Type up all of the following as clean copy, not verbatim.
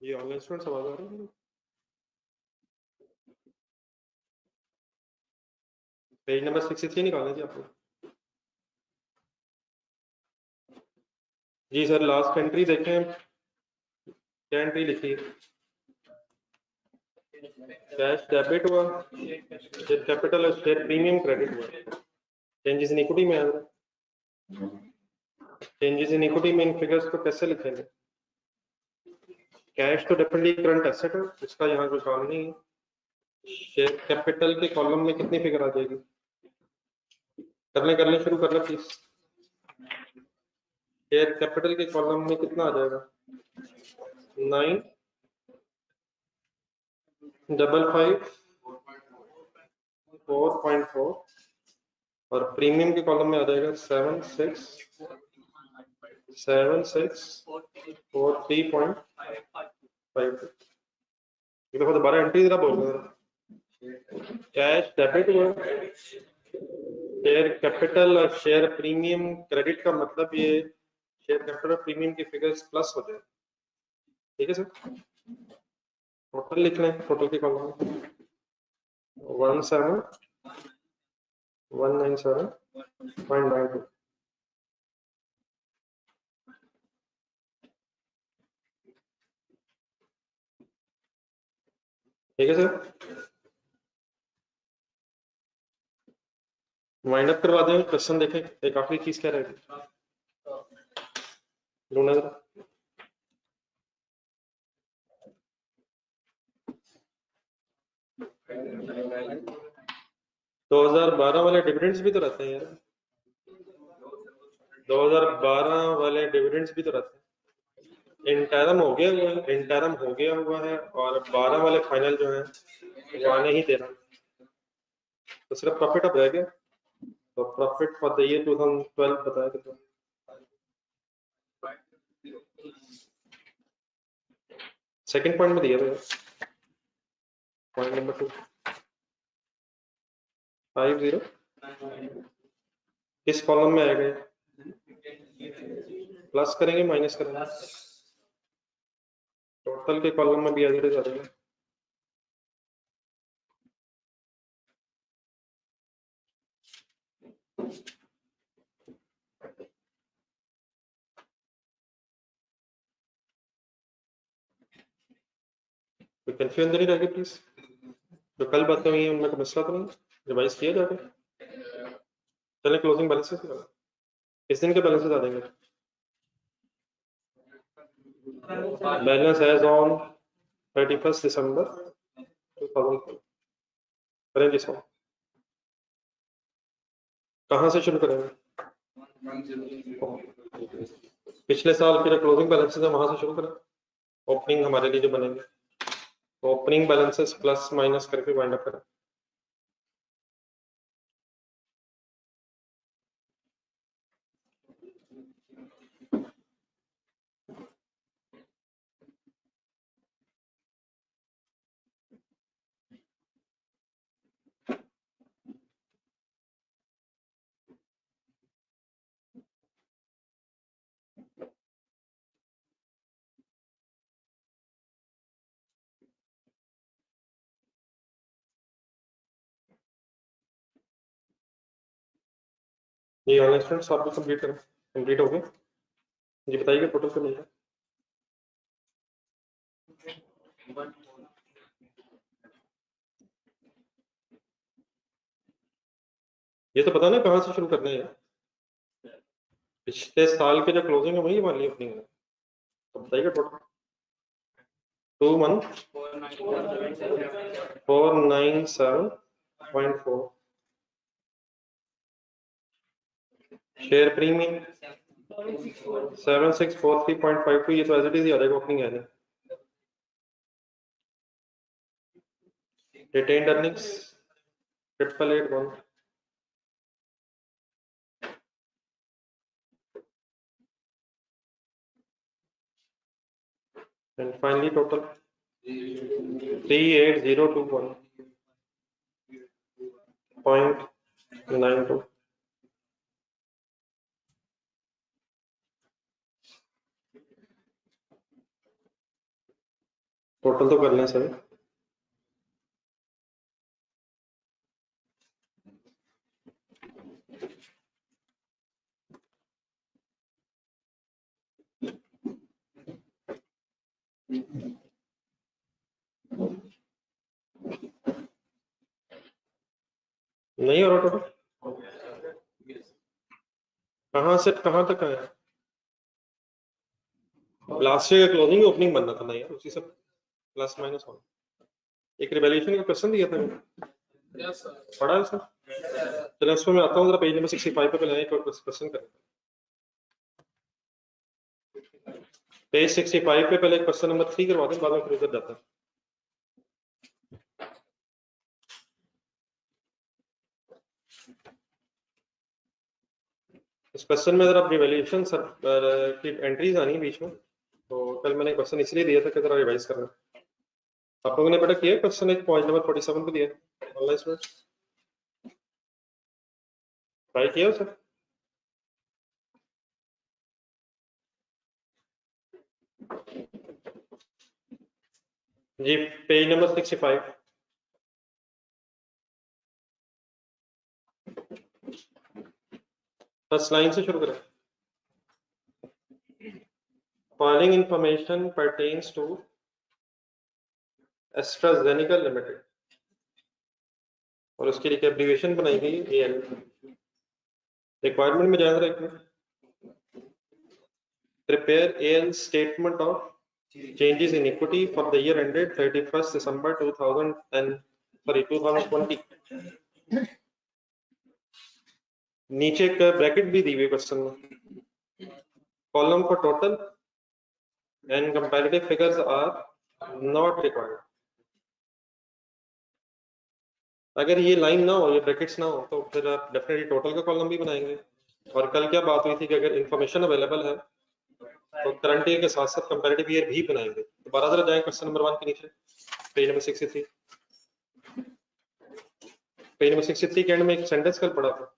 ये online students आवाज आ रही है? पेज नंबर 63 निकालना जी आपको। जी सर, लास्ट एंट्री देखें, क्या एंट्री लिखी है? कैश डेबिट हुआ, शेयर कैपिटल और शेयर प्रीमियम क्रेडिट हुआ। चेंजेस इन इक्विटी में आ रहा है। चेंजेस इन इक्विटी में इन फिगर्स को कैसे लिखेंगे? कैश तो डेफिनेटली करंट एसेट है, इसका यहाँ कोई काम नहीं है। शेयर कैपिटल के कॉलम में कितनी फिगर आ जाएगी? करने शुरू करना प्लीज। शेयर कैपिटल के कॉलम में कितना आ जाएगा? 955 4.4 और प्रीमियम के कॉलम में आ जाएगा 7643.5। ये देखो दोबारा एंट्री जरा बोल रहा। कैश डेबिट हुआ, शेयर कैपिटल और शेयर प्रीमियम क्रेडिट का मतलब ये शेयर कैपिटल और प्रीमियम की फिगर्स प्लस हो जाए। ठीक है सर, टोटल लिख लें। टोटल के कॉलम 17197.92। ठीक है सर, वाइंड अप करवा दें। क्वेश्चन देखें, एक आखिरी चीज क्या रहेगी? ढूंढना जरा। तो 2012 वाले डिविडेंड्स भी तो रहते हैं यार। 2012 वाले डिविडेंड्स भी तो रहते हैं। इंटरम हो गया हुआ है, इंटरम हो गया हुआ है और 12 वाले फाइनल जो है वो आने ही दे रहा। तो सिर्फ प्रॉफिट अब रह गया। तो प्रॉफिट फॉर द ईयर 2012 बताया कितना? सेकंड पॉइंट में दिया था, पॉइंट नंबर 2 50 किस कॉलम में आएगा? प्लस करेंगे माइनस करेंगे? टोटल के कॉलम में भी आ जाएगा। कोई कंफ्यूजन तो नहीं रहेगी प्लीज? जो कल बातें हुई हैं उनमें कोई मसला तो नहीं? रिवाइज किया जाके चले। क्लोजिंग बैलेंसेस किस दिन के बैलेंसेस आ देंगे? बैलेंस एज ऑन 31 दिसंबर 2000 करेंगे इसको। कहाँ से शुरू करेंगे? पिछले साल के जो क्लोजिंग बैलेंसेस है वहां से शुरू करें। ओपनिंग हमारे लिए जो बनेंगे, ओपनिंग बैलेंसेस प्लस माइनस करके वाइंड अप करें। ये ऑनलाइन स्टूडेंट्स आप भी कंप्लीट करें। कंप्लीट हो गए जी, बताइए टोटल से मिलता है। ये तो पता ना कहाँ से शुरू करने हैं। पिछले साल के जो क्लोजिंग है वही वाली ओपनिंग है, तो बताइए टोटल। 21497.4 share premium 7643.52। ये तो एज इट इज ही आ जाएगा, ओपनिंग है नहीं। Retained earnings 8881 and finally total 38021.92। Total तो कर लें सर। नहीं हो रहा टोटल, कहाँ से कहाँ तक आया? लास्ट ईयर क्लोजिंग ओपनिंग बनना था ना यार, उसी से प्लस माइनस होना। एक रिवैल्यूएशन का क्वेश्चन दिया था मैंने, पढ़ा है सर? चलो इसमें मैं आता हूँ, जरा पेज नंबर 65 पे पहले एक और क्वेश्चन करें। पेज 65 पे पहले क्वेश्चन नंबर 3 करवा दें, बाद में फिर उधर जाता है। इस क्वेश्चन में जरा रिवैल्यूएशन की एंट्रीज आनी है बीच में, तो कल मैंने क्वेश्चन इसलिए दिया था कि जरा रिवाइज करना। आप लोगों ने बेटा किया क्वेश्चन, एक पॉइंट नंबर 47 पे दिया ऑनलाइन स्टूडेंट, ट्राई किया सर? जी पेज नंबर 65, फर्स्ट लाइन से शुरू करें। Following information pertains to AstraZeneca limited, और उसके लिए एब्रीविएशन बनाई गई है एएल। रिक्वायरमेंट में जान रहे हैं, prepare AL statement of changes in equity for the year ended 31st December 2020। नीचे एक ब्रैकेट भी दी हुई क्वेश्चन में, column for total and comparative figures are not required. अगर ये लाइन ना हो, ये ब्रैकेट्स ना हो, तो फिर आप डेफिनेटली टोटल का कॉलम भी बनाएंगे। और कल क्या बात हुई थी कि अगर इंफॉर्मेशन अवेलेबल है तो करंट ईयर के साथ साथ कंपैरेटिव ईयर भी बनाएंगे। तो 12 जरा जाए क्वेश्चन नंबर 1 के नीचे, पेज नंबर 63। पेज नंबर 63 के एंड में एक सेंटेंस कल पढ़ा था,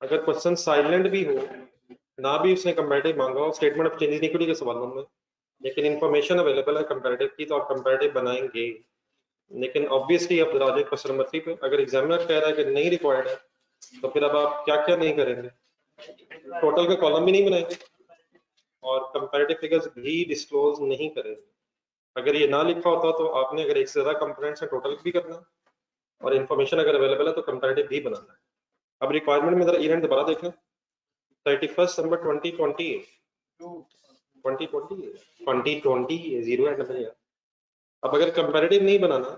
अगर क्वेश्चन साइलेंट भी हो, ना भी उसने कंपैरेटिव मांगा हो statement of change in equity के सवालों में, लेकिन इंफॉर्मेशन अवेलेबल है कंपैरेटिव की, तो आप कंपैरेटिव बनाएंगे। लेकिन ऑब्वियसली अब जरा क्वेश्चन नंबर 3 पे, अगर एग्जामिनर कह रहा है कि नहीं रिक्वायर्ड है, तो फिर अब आप क्या क्या नहीं करेंगे? टोटल का कॉलम भी नहीं बनाएंगे और कंपैरेटिव फिगर्स भी डिस्क्लोज नहीं करेंगे। अगर ये ना लिखा होता तो आपने अगर एक से ज्यादा कंपोनेंट्स है टोटल भी करना, और इन्फॉर्मेशन अगर अवेलेबल है तो कंपैरेटिव भी बनाना है। अब रिक्वायरमेंट में जरा इवेंट दोबारा देख लें, 31 December 2020 जीरो एंड नंबर। अब अगर कंपैरेटिव नहीं बनाना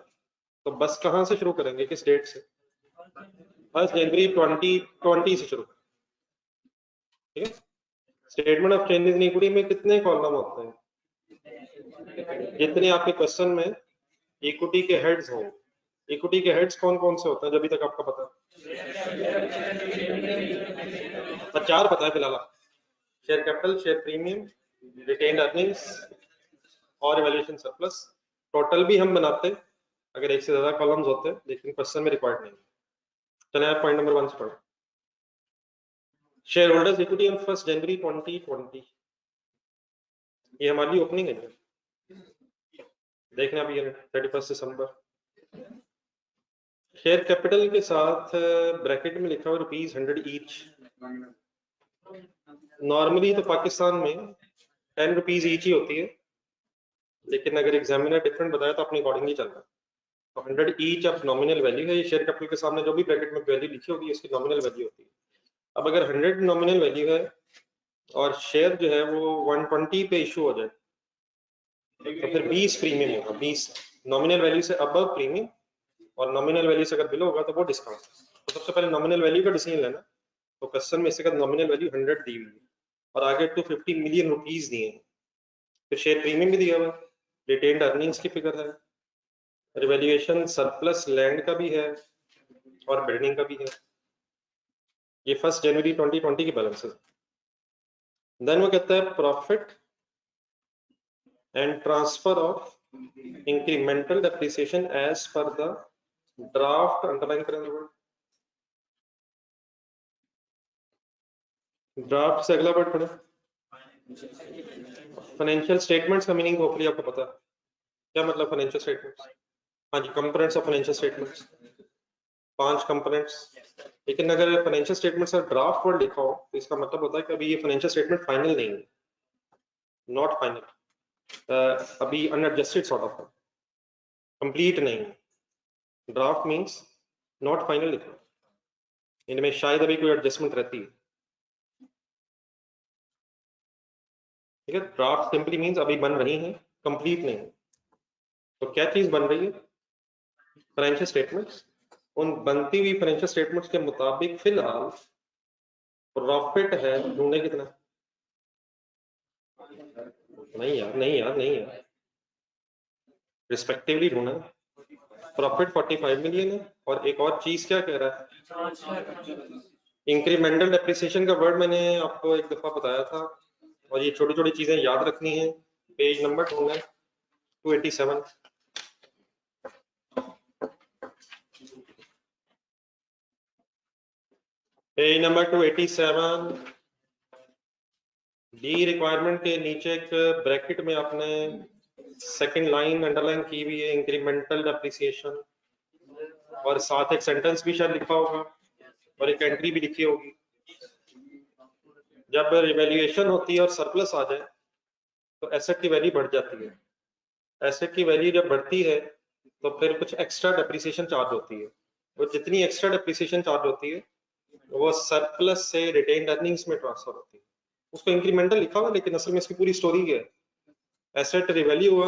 तो बस कहां से शुरू करेंगे, किस डेट से? 1 जनवरी 2020 से शुरू करें, ठीक है? Statement of changes in equity में कितने कॉलम होते हैं? जितने आपके क्वेश्चन में इक्विटी के हेड्स हो। इक्विटी के हेड्स कौन कौन से होते हैं जो अभी तक आपको पता? 4 पता है फिलहाल, share capital, share premium, retained earnings और इवैल्यूएशन सरप्लस। टोटल भी हम बनाते अगर एक से ज्यादा कॉलम्स होते, लेकिन क्वेश्चन में रिक्वायर्ड नहीं। चले आप पॉइंट नंबर 1 से पढ़ो। शेयर होल्डर्स इक्विटी ऑन 1 जनवरी 2020, ये हमारी ओपनिंग है, देखना भी है 31 दिसंबर। शेयर कैपिटल के साथ ब्रैकेट में लिखा हुआ ₹100 ईच। नॉर्मली तो पाकिस्तान में 10 रुपीज ईच ही होती है, लेकिन अगर एग्जामिनर डिफरेंट बताया तो अपनी अकॉर्डिंगली चलना है। तो 100 ईच ऑफ नॉमिनल वैल्यू है, ये शेयर कैपिटल के सामने जो भी ब्रैकेट में वैल्यू लिखी होगी इसकी नॉमिनल वैल्यू होती है। अब अगर 100 नॉमिनल वैल्यू है और शेयर जो है वो 120 पे इशू हो जाए, तो फिर 20 प्रीमियम होगा। 20 नॉमिनल वैल्यू से अबव प्रीमियम, और नॉमिनल वैल्यू से अगर बिलो होगा तो वो डिस्काउंट। तो सबसे पहले नॉमिनल वैल्यू का डिसीजन लेना। तो क्वेश्चन में इसके बाद नॉमिनल वैल्यू 100 दी हुई है और आगे 250 मिलियन रुपीज दिए हैं। फिर शेयर प्रीमियम भी दिया हुआ है, रिटेन्ड अर्निंग्स की फिगर है, रिवैल्यूएशन सरप्लस लैंड का भी है और बिल्डिंग का भी है। ये 1 जनवरी 2020 की बैलेंस है। देन वो कहता है profit and transfer of incremental depreciation as per the draft, underline करें ड्राफ्ट से अगला वर्ड पढ़े, फाइनेंशियल स्टेटमेंट्स का मीनिंग होपफुली आपको पता है, क्या मतलब फाइनेंशियल स्टेटमेंट्स? हाँ जी, components of financial statements, 5 components. लेकिन अगर फाइनेंशियल स्टेटमेंट्स का ड्राफ्ट वर्ड लिखा हो तो इसका मतलब होता है कि अभी ये फाइनेंशियल स्टेटमेंट फाइनल नहीं है, नॉट फाइनल, अभी अनएडजस्टेड सॉर्ट ऑफ है, कंप्लीट नहीं है। ड्राफ्ट मींस नॉट फाइनल लिखा, इनमें शायद अभी कोई एडजस्टमेंट रहती है, ठीक है। ड्राफ्ट सिंपली मींस अभी बन रही है, कंप्लीट नहीं है। तो क्या चीज बन रही है? Financial statements. उन बनती हुई फाइनेंशियल स्टेटमेंट्स के मुताबिक फिलहाल प्रॉफिट है ढूंढे कितना? नहीं यार, नहीं यार, नहीं यार, रिस्पेक्टिवली ढूंढा। प्रॉफिट 45 मिलियन है, और एक और चीज क्या कह रहा है? इंक्रीमेंटल डेप्रिसिएशन का वर्ड मैंने आपको एक दफा बताया था, और ये छोटी छोटी चीजें याद रखनी है। पेज नंबर ढूंढना है 287, पेज नंबर 287, डी रिक्वायरमेंट के नीचे एक ब्रैकेट में आपने सेकंड लाइन अंडरलाइन की हुई है, इंक्रीमेंटल डेप्रिसिएशन, और साथ एक सेंटेंस भी शायद लिखा होगा और एक एंट्री भी लिखी होगी। जब रिवैल्यूएशन होती है और सरप्लस आ जाए तो एसेट की वैल्यू बढ़ जाती है। एसेट की वैल्यू जब बढ़ती है तो फिर कुछ एक्स्ट्रा डेप्रिसिएशन चार्ज होती है, और जितनी एक्स्ट्रा डेप्रिसिएशन चार्ज होती है वो सरप्लस से रिटेन्ड अर्निंग्स में ट्रांसफर होती है। उसको इंक्रीमेंटल लिखा हुआ, लेकिन असल में इसकी पूरी स्टोरी है, एसेट रिवैल्यू हुआ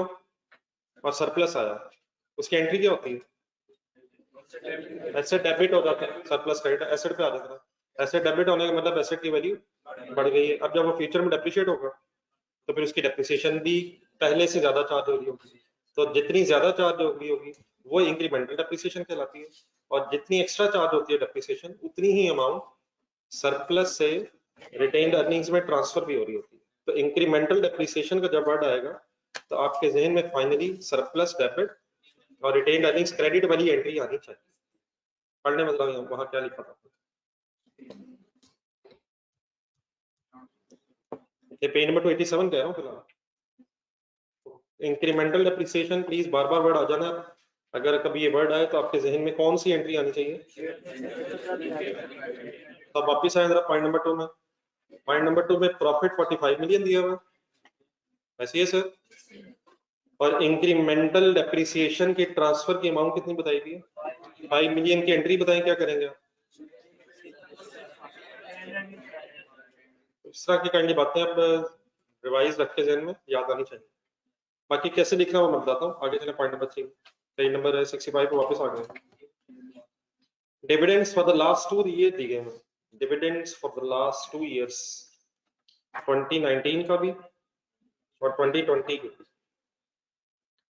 और सरप्लस आया, उसकी एंट्री क्या होती है? एसेट डेबिट हो जाता है, सरप्लस क्रेडिट एसेट पे आ जाता है। एसेट डेबिट होने का मतलब एसेट की वैल्यू बढ़ गई है। अब जब वो फ्यूचर में डेप्रिशिएट होगा तो फिर उसकी डेप्रिसिएशन भी पहले से ज्यादा चार्ज हो रही होगी, तो जितनी ज्यादा चार्ज हो रही होगी वो इंक्रीमेंटल डेप्रिसिएशन कहलाती है, और जितनी एक्स्ट्रा चार्ज होती है डेप्रिसिएशन उतनी ही अमाउंट सरप्लस से रिटेन्ड अर्निंग्स में ट्रांसफर भी हो रही होती है। तो इंक्रीमेंटल डेप्रिसिएशन का जब वर्ड आएगा तो आपके जहन में फाइनली सरप्लस डेबिट और रिटेन्ड अर्निंग्स क्रेडिट वाली एंट्री आनी चाहिए। पढ़ने मतलब वहां क्या लिखा था, ये पेज नंबर 287 कह रहा हूँ फिलहाल। इंक्रीमेंटल डेप्रिसिएशन प्लीज बार बार वर्ड आ जाना, अगर कभी ये वर्ड आए तो आपके जहन में कौन सी एंट्री आनी चाहिए? तो अब वापिस आए जरा पॉइंट नंबर 2 में। पॉइंट नंबर 2 में प्रॉफिट 45 मिलियन दिया हुआ, ऐसे ही है सर, और इंक्रीमेंटल डेप्रिसिएशन की ट्रांसफर की अमाउंट कितनी बताई गई है? 5 मिलियन की एंट्री बताएं, क्या करेंगे आप? इस तरह की काइंडली बातें आप रिवाइज रख के जहन में याद आनी चाहिए। बाकी कैसे लिखना वो मैं बताता हूँ, आगे चले पॉइंट नंबर 3, पेज नंबर 65 पे वापस आ गए। Dividends for the last 2 year दिए हैं, dividends for the last 2 years, 2019 का भी और 2020 का।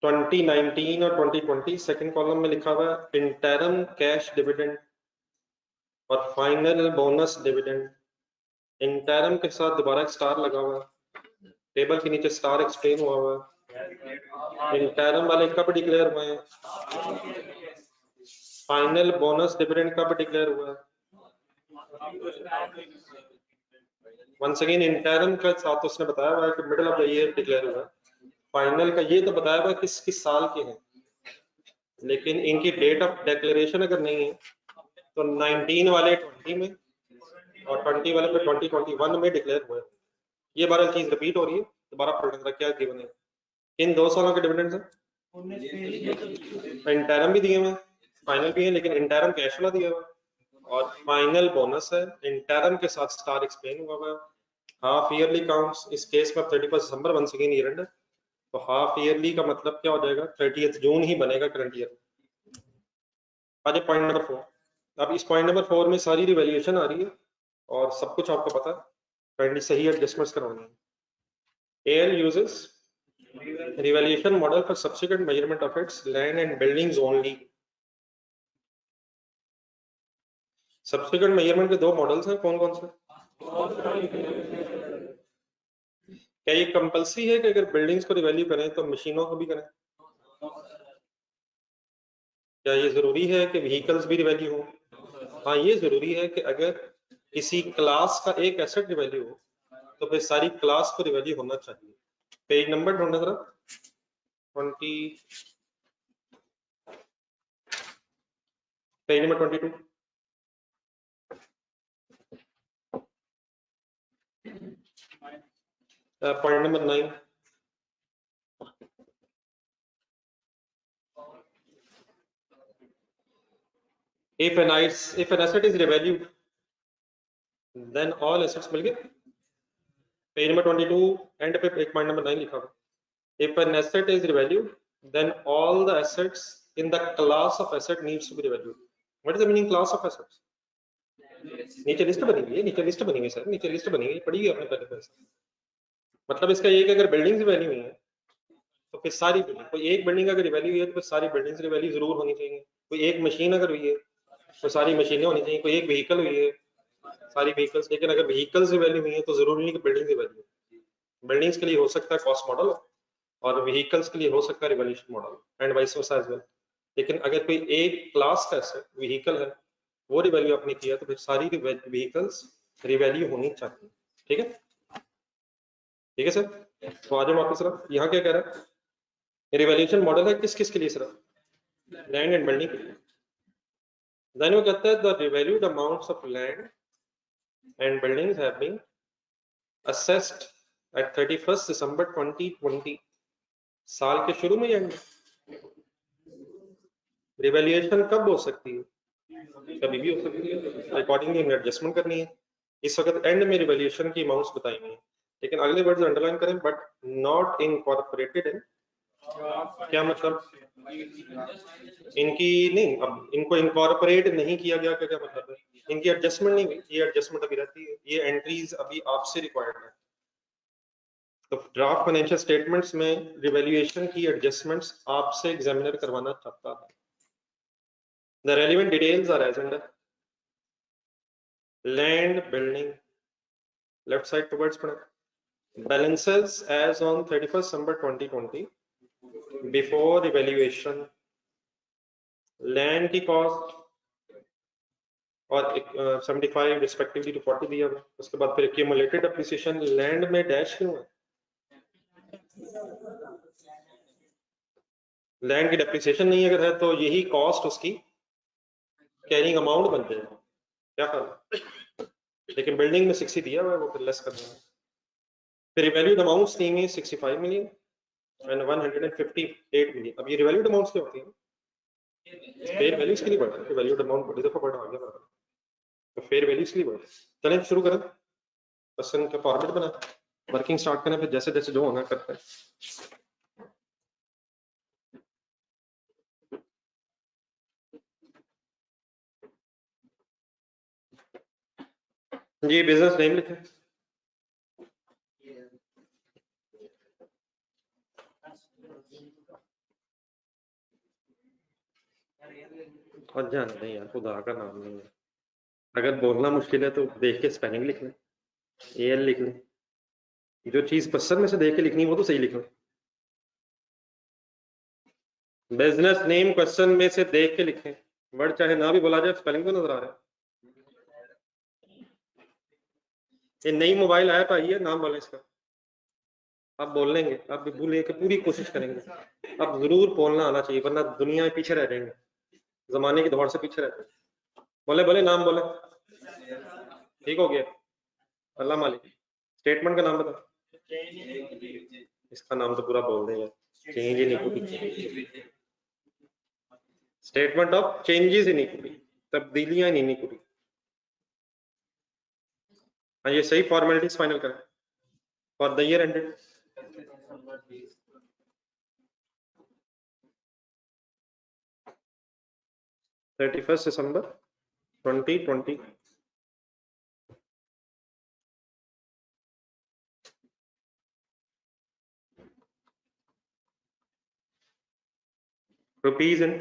2019 और 2020 सेकंड कॉलम में लिखा हुआ है इंटरम कैश डिविडेंड और फाइनल बोनस डिविडेंड। इंटरम के साथ दोबारा एक स्टार लगा हुआ है, टेबल के नीचे स्टार एक्सप्लेन हुआ हुआ है। इंटरम वाले कब डिक्लेयर हुए हैं? फाइनल बोनस डिविडेंड कब डिक्लेयर हुआ है? वंस अगेन इंटरम के साथ उसने बताया हुआ है कि middle of the year declare हुआ है, फाइनल का ये तो बताया हुआ है किस किस साल के हैं, लेकिन इनकी डेट ऑफ डिक्लेरेशन अगर नहीं है तो 19 वाले 20 में और 20 वाले पे 2021 में डिक्लेयर हुए। ये बारह चीज रिपीट हो रही है, दोबारा पढ़ लेना क्या गिवन है। इन 2 सालों के डिविडेंड्स हैं, इंटरम भी दिए हुए, फाइनल भी है, लेकिन इंटरम कैश वाला दिया हुआ और फाइनल बोनस है, इंटरम के साथ स्टार एक्सप्लेन हुआ है। हाफ ईयरली काउंट्स इस केस में 31 दिसंबर वंस अगेन ईयर एंड, तो हाफ ईयरली का मतलब क्या हो जाएगा? 30 जून ही बनेगा करंट ईयर। आज पॉइंट नंबर 4, अब इस पॉइंट नंबर 4 में सारी रिवैल्यूएशन आ रही है और सब कुछ आपको पता है, काइंडली सही एडजस्टमेंट्स करवानी है। AL uses revaluation model for subsequent measurement of its land and buildings only. Subsequent measurement के 2 मॉडल्स हैं, कौन कौन से? क्या ये कंपल्सरी है कि अगर बिल्डिंग्स को रिवैल्यू करें तो मशीनों को भी करें? क्या ये जरूरी है कि व्हीकल्स भी रिवैल्यू हो? हाँ, ये जरूरी है कि अगर किसी क्लास का एक एसेट रिवैल्यू हो तो फिर सारी क्लास को रिवैल्यू होना चाहिए। पेज नंबर ढूंढना जरा 20, page number 22, point number 9। if an asset is revalued, then all assets मिल गए। पेज नंबर 22 एंड पे एक पॉइंट नंबर 9 लिखा हुआ, if an asset is revalued, then all the assets in the class of asset needs to be revalued. What is the meaning class of assets? नीचे list बनी हुई है, नीचे list बनी हुई है सर, नीचे लिस्ट बनी हुई है, पढ़ी आपने पहले पैसे। मतलब इसका ये कि अगर बिल्डिंग्स वैल्यू हुई है तो फिर सारी बिल्डिंग, कोई एक बिल्डिंग अगर रिवैल्यू हुई है तो फिर सारी बिल्डिंग्स रिवैल्यू जरूर होनी चाहिए। कोई एक मशीन अगर हुई है तो सारी मशीनें होनी चाहिए। कोई एक व्हीकल हुई है, सारी व्हीकल्स। लेकिन अगर व्हीकल्स रिवैल्यू हुई है तो जरूरी नहीं कि बिल्डिंग्स रिवैल्यू। बिल्डिंग्स के लिए हो सकता है कॉस्ट मॉडल और व्हीकल्स के लिए हो सकता है revaluation model and vice versa as well. लेकिन अगर कोई एक क्लास का एसेट व्हीकल है वो रिवैल्यू आपने किया तो फिर सारी व्हीकल्स रिवैल्यू होनी चाहिए। ठीक है, ठीक है सर। तो आ जाओ वापस सिर्फ यहाँ क्या कह रहा है, रिवैल्यूएशन मॉडल है किस किस के लिए सिर्फ, लैंड एंड बिल्डिंग के लिए। देन वो कहता है the revalued amounts of land and buildings have been assessed at 31 दिसंबर 2020, साल के शुरू में एंड। रिवैल्यूएशन कब हो सकती है, कभी भी हो सकती है, अकॉर्डिंगली हमें एडजस्टमेंट करनी है। इस वक्त एंड में रिवैल्यूएशन की अमाउंट्स बताएंगे, लेकिन अगले वर्ड्स अंडरलाइन करें, बट नॉट इनकॉर्पोरेटेड इन। क्या मतलब, इनकी नहीं, अब इनको इनकॉर्पोरेट नहीं किया गया, क्या मतलब है, इनकी एडजस्टमेंट नहीं हुई, ये एडजस्टमेंट अभी रहती है, ये एंट्रीज अभी आपसे रिक्वायर्ड है। तो ड्राफ्ट फाइनेंशियल स्टेटमेंट्स में रिवैल्यूएशन की एडजस्टमेंट्स आपसे एग्जामिनर करवाना चाहता है। The relevant details are as under land, building, left side towards balances as on 31st December 2020 before evaluation, land की cost और 75 respectively to 40 दिया हुआ। उसके बाद फिर accumulated depreciation, land में डैश क्यों है, लैंड की डेप्रिसिएशन नहीं अगर है तो यही कॉस्ट उसकी कैरिंग अमाउंट बन जाएगा, क्या कर, लेकिन बिल्डिंग में 60 दिया हुआ है, वो फिर लेस कर देंगे। फिर रिवैल्यूड अमाउंट्स दी हुई 65 मिलियन एंड 158 मिलियन। अब ये रिवैल्यूड अमाउंट्स क्या होती है, फेयर वैल्यूज के लिए बढ़ा है, वैल्यूड अमाउंट बड़ी दफा बढ़ा आ गया, तो फेयर वैल्यूज के लिए बढ़ा। चलें शुरू करें, क्वेश्चन का फॉर्मेट बना, वर्किंग स्टार्ट करें, फिर जैसे जैसे जो होना करते हैं। जी बिजनेस नेम लिखें, और जान नहीं यार, खुदा का नाम नहीं है, अगर बोलना मुश्किल है तो देख के स्पेलिंग लिख लें, AL लिख लें, जो चीज क्वेश्चन में से देख के लिखनी है वो तो सही लिख लें। बिजनेस नेम क्वेश्चन में से देख के लिखें, वर्ड चाहे ना भी बोला जाए, स्पेलिंग तो नजर आ रहा है। ये नई मोबाइल ऐप आई है, नाम बोले इसका, आप बोल लेंगे, आप भी भूल के पूरी कोशिश करेंगे, अब जरूर बोलना आना चाहिए, वरना दुनिया में पीछे रह जाएंगे, जमाने की दौड़ से पीछे रहते हैं। बोले बोले नाम बोले, ठीक हो गया, अल्लाह मालिक। स्टेटमेंट का नाम बता, इसका नाम तो पूरा बोल देंगे, change in equity, statement of changes in equity, तब्दीलियां इन इक्विटी। हाँ ये सही फॉर्मेलिटीज फाइनल करें for the year ended 31st December 2020। Rupees in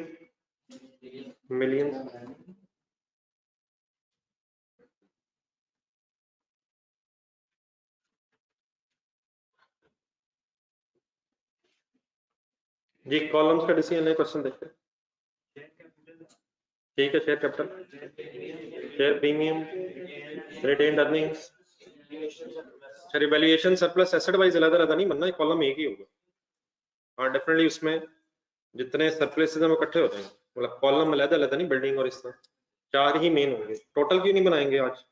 millions, जी कॉलम्स का डिसीजन है, क्वेश्चन देखते हैं। ठीक है, share capital, share premium, retained earnings, अच्छा, रिवैल्यूएशन सरप्लस एसेट वाइज अलग-अलग नहीं बनना, कॉलम एक ही होगा। हाँ डेफिनेटली उसमें जितने सरप्लसेस हैं वो इकट्ठे होते हैं, मतलब कॉलम अलग-अलग नहीं, बिल्डिंग और इस तरह 4 ही मेन होंगे। टोटल क्यों नहीं बनाएंगे आज?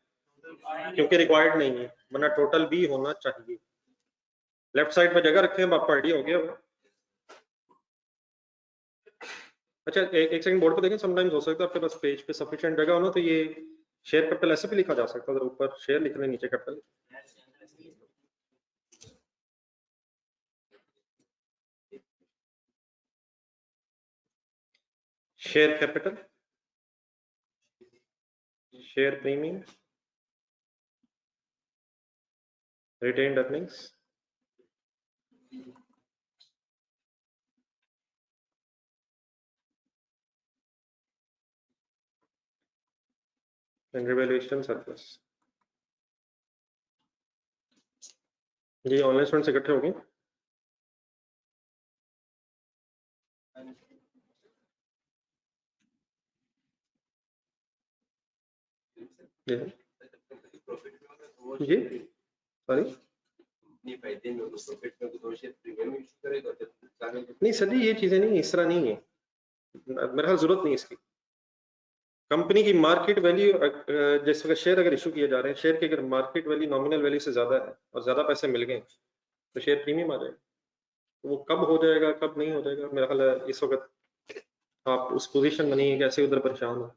क्योंकि रिक्वायर्ड नहीं है, वरना टोटल भी होना चाहिए। लेफ्ट साइड पे जगह रखे हैं, आपको आइडिया हो गया होगा। अच्छा एक सेकंड बोर्ड पे देखें, समटाइम्स हो सकता है आपके पास पेज पे सफिशिएंट जगह हो ना, तो ये शेयर कैपिटल ऐसे भी लिखा जा सकता है, अगर ऊपर शेयर लिख लें नीचे capital. Share capital, share premium, retained earnings, and revaluation surplus. जी ऑनलाइन स्टूडेंट्स इकट्ठे हो गए। जी सॉरी नहीं सर जी, ये चीजें नहीं, इस तरह नहीं है, मेरे ख्याल जरूरत नहीं इसकी। कंपनी की मार्केट वैल्यू, जैसे शेयर अगर इशू किए जा रहे हैं, शेयर की अगर मार्केट वैल्यू नॉमिनल वैल्यू से ज्यादा है और ज्यादा पैसे मिल गए तो शेयर प्रीमियम आ जाएगा। तो वो कब हो जाएगा कब नहीं हो जाएगा, मेरा ख्याल है इस वक्त आप उस पोजीशन में नहीं है, कैसे उधर परेशान हो।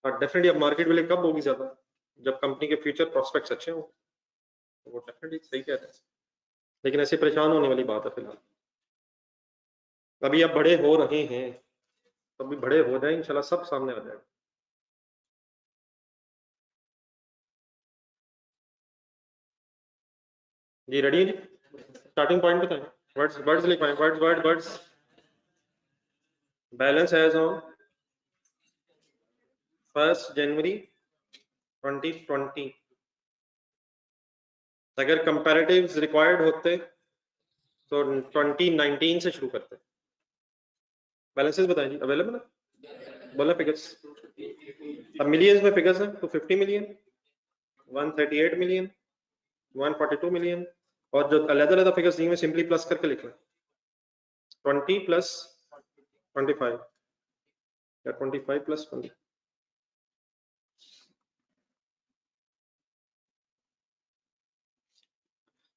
और डेफिनेटली अब मार्केट वैल्यू कब होगी ज्यादा, जब कंपनी के फ्यूचर प्रोस्पेक्ट्स अच्छे हो, तो वो डेफिनेटली सही कह रहे हैं। लेकिन ऐसे परेशान होने वाली बात है फिलहाल। अभी आप बड़े हो रहे हैं, अभी बड़े हो जाए इंशाल्लाह सब सामने आ जाएगा। जी रेडी है जी, स्टार्टिंग पॉइंट बताएं। वर्ड्स वर्ड्स लिखवाएं, words word words. Balance as on 1 जनवरी 2020। अगर कंपैरेटिव्स रिक्वायर्ड होते तो 2019 से शुरू करते। बैलेंसेस बताएं जी, अवेलेबल है, बोला फिगर्स। अब मिलियंस में फिगर्स हैं तो 50 मिलियन, 138 मिलियन, 142 मिलियन, और जो अलग अलग फिगर्स दिए हुए सिंपली प्लस करके लिख लें। 20 प्लस 25 या 25 प्लस 20।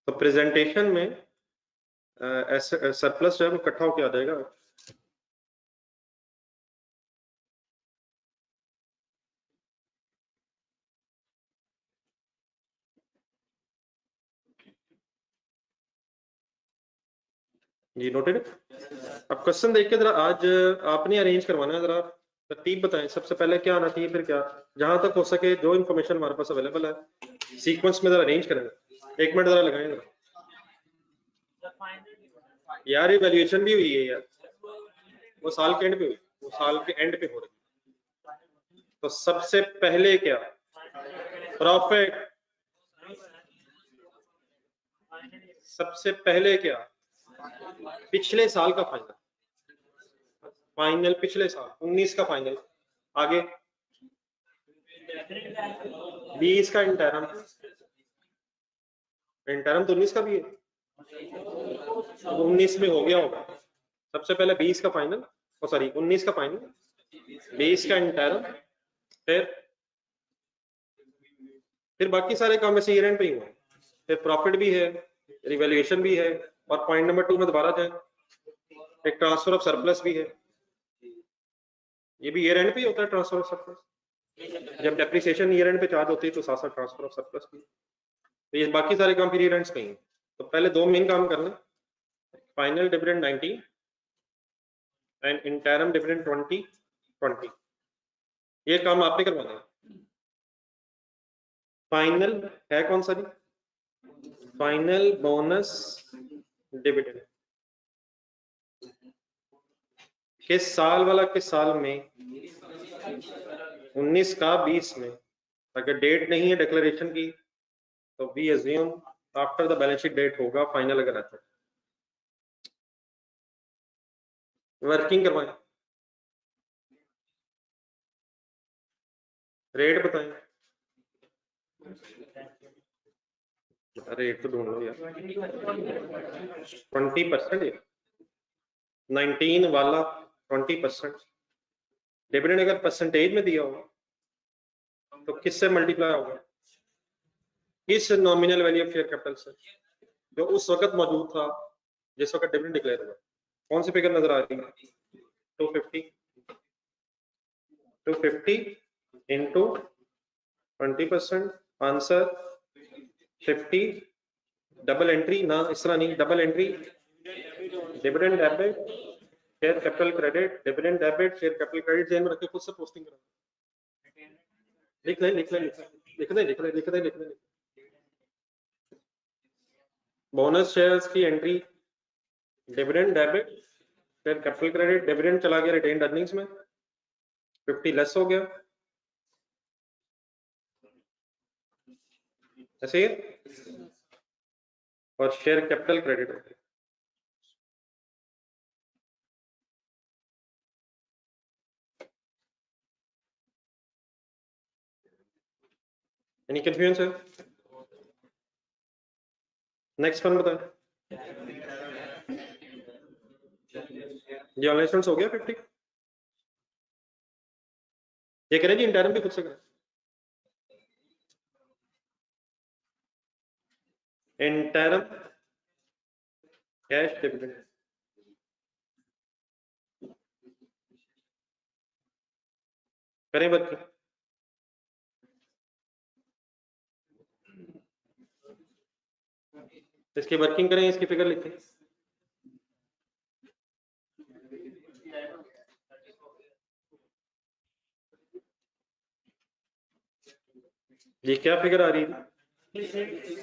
तो प्रेजेंटेशन में सरप्लस जो है वो इकट्ठा होकर आ जाएगा। जी नोटेड। अब क्वेश्चन देख के जरा आज आपने अरेंज करवाना है, जरा तरतीब बताएं, सबसे पहले क्या आना चाहिए, फिर क्या, जहां तक हो सके जो इन्फॉर्मेशन हमारे पास अवेलेबल है सीक्वेंस में जरा अरेंज करेंगे। 1 मिनट जरा लगाएं जरा। यार ये वैल्यूएशन भी हुई है यार, वो साल के एंड पे हुई, वो साल के एंड पे हो रही। तो सबसे पहले क्या, प्रॉफिट, सबसे पहले क्या, पिछले साल का फाइनल, फाइनल पिछले साल 19 का फाइनल, आगे 20 का इंटरम, इंटरम तो 19 का भी है, तो 19 में हो गया होगा। सबसे पहले 20 का फाइनल, सॉरी 19 का फाइनल, 20 का इंटरम, फिर बाकी सारे काम वैसे ईयर एंड पे ही हुए, फिर प्रॉफिट भी है, रिवैल्यूएशन भी है, और पॉइंट नंबर 2 में दोबारा जाए, एक ट्रांसफर ऑफ सरप्लस भी है, ये भी ईयर एंड पे ही होता है ट्रांसफर ऑफ सरप्लस। जब डेप्रिसिएशन ईयर एंड पे चार्ज होती है तो साथ साथ ट्रांसफर ऑफ सरप्लस भी। तो ये बाकी सारे काम फिर ईयर एंड्स पे ही हैं। तो पहले 2 मेन काम करना, final dividend 90 and interim dividend 2020, ये काम आपने करवाना है। फाइनल है कौन सा जी, फाइनल बोनस डिविडेंड, किस साल वाला, किस साल में, 19 का 20 में। अगर डेट नहीं है डिक्लेरेशन की तो we assume after the balance sheet date होगा फाइनल, अगर आता है। वर्किंग करवाएं, रेट बताएं, रेट तो ढूंढ लो यार। 20%, 19 वाला 20%। डिविडेंड अगर परसेंटेज में दिया होगा तो किससे मल्टीप्लाई होगा? किस nominal value of share capital से, जो उस वक्त मौजूद था जिस वक्त डिविडेंड डिक्लेयर हुआ। कौन सी फिगर नजर आ रही है? 250 इंटू 20%, आंसर 50। डबल एंट्री ना, इस तरह नहीं, double entry. Dividend debit share capital credit, dividend debit share capital credit, जेन में रख के खुद से पोस्टिंग करो। लिख ले लिख ले लिख ले लिख ले लिख ले लिख ले लिख ले। बोनस शेयर्स की entry, dividend debit share capital credit, dividend चला गया रिटेन्ड अर्निंग्स में, 50 लेस हो गया, ऐसे ही, और शेयर कैपिटल क्रेडिट हो गया। Any confusion sir? Next one बताएं। ये ऑनलाइन स्टूडेंट्स हो गया 50? ये करें जी, इंटरम भी खुद से करें। इंटरम कैश डिविडेंड, करें बच्चे। इसकी वर्किंग करें, इसकी फिगर लिखें। ये क्या फिगर आ रही है?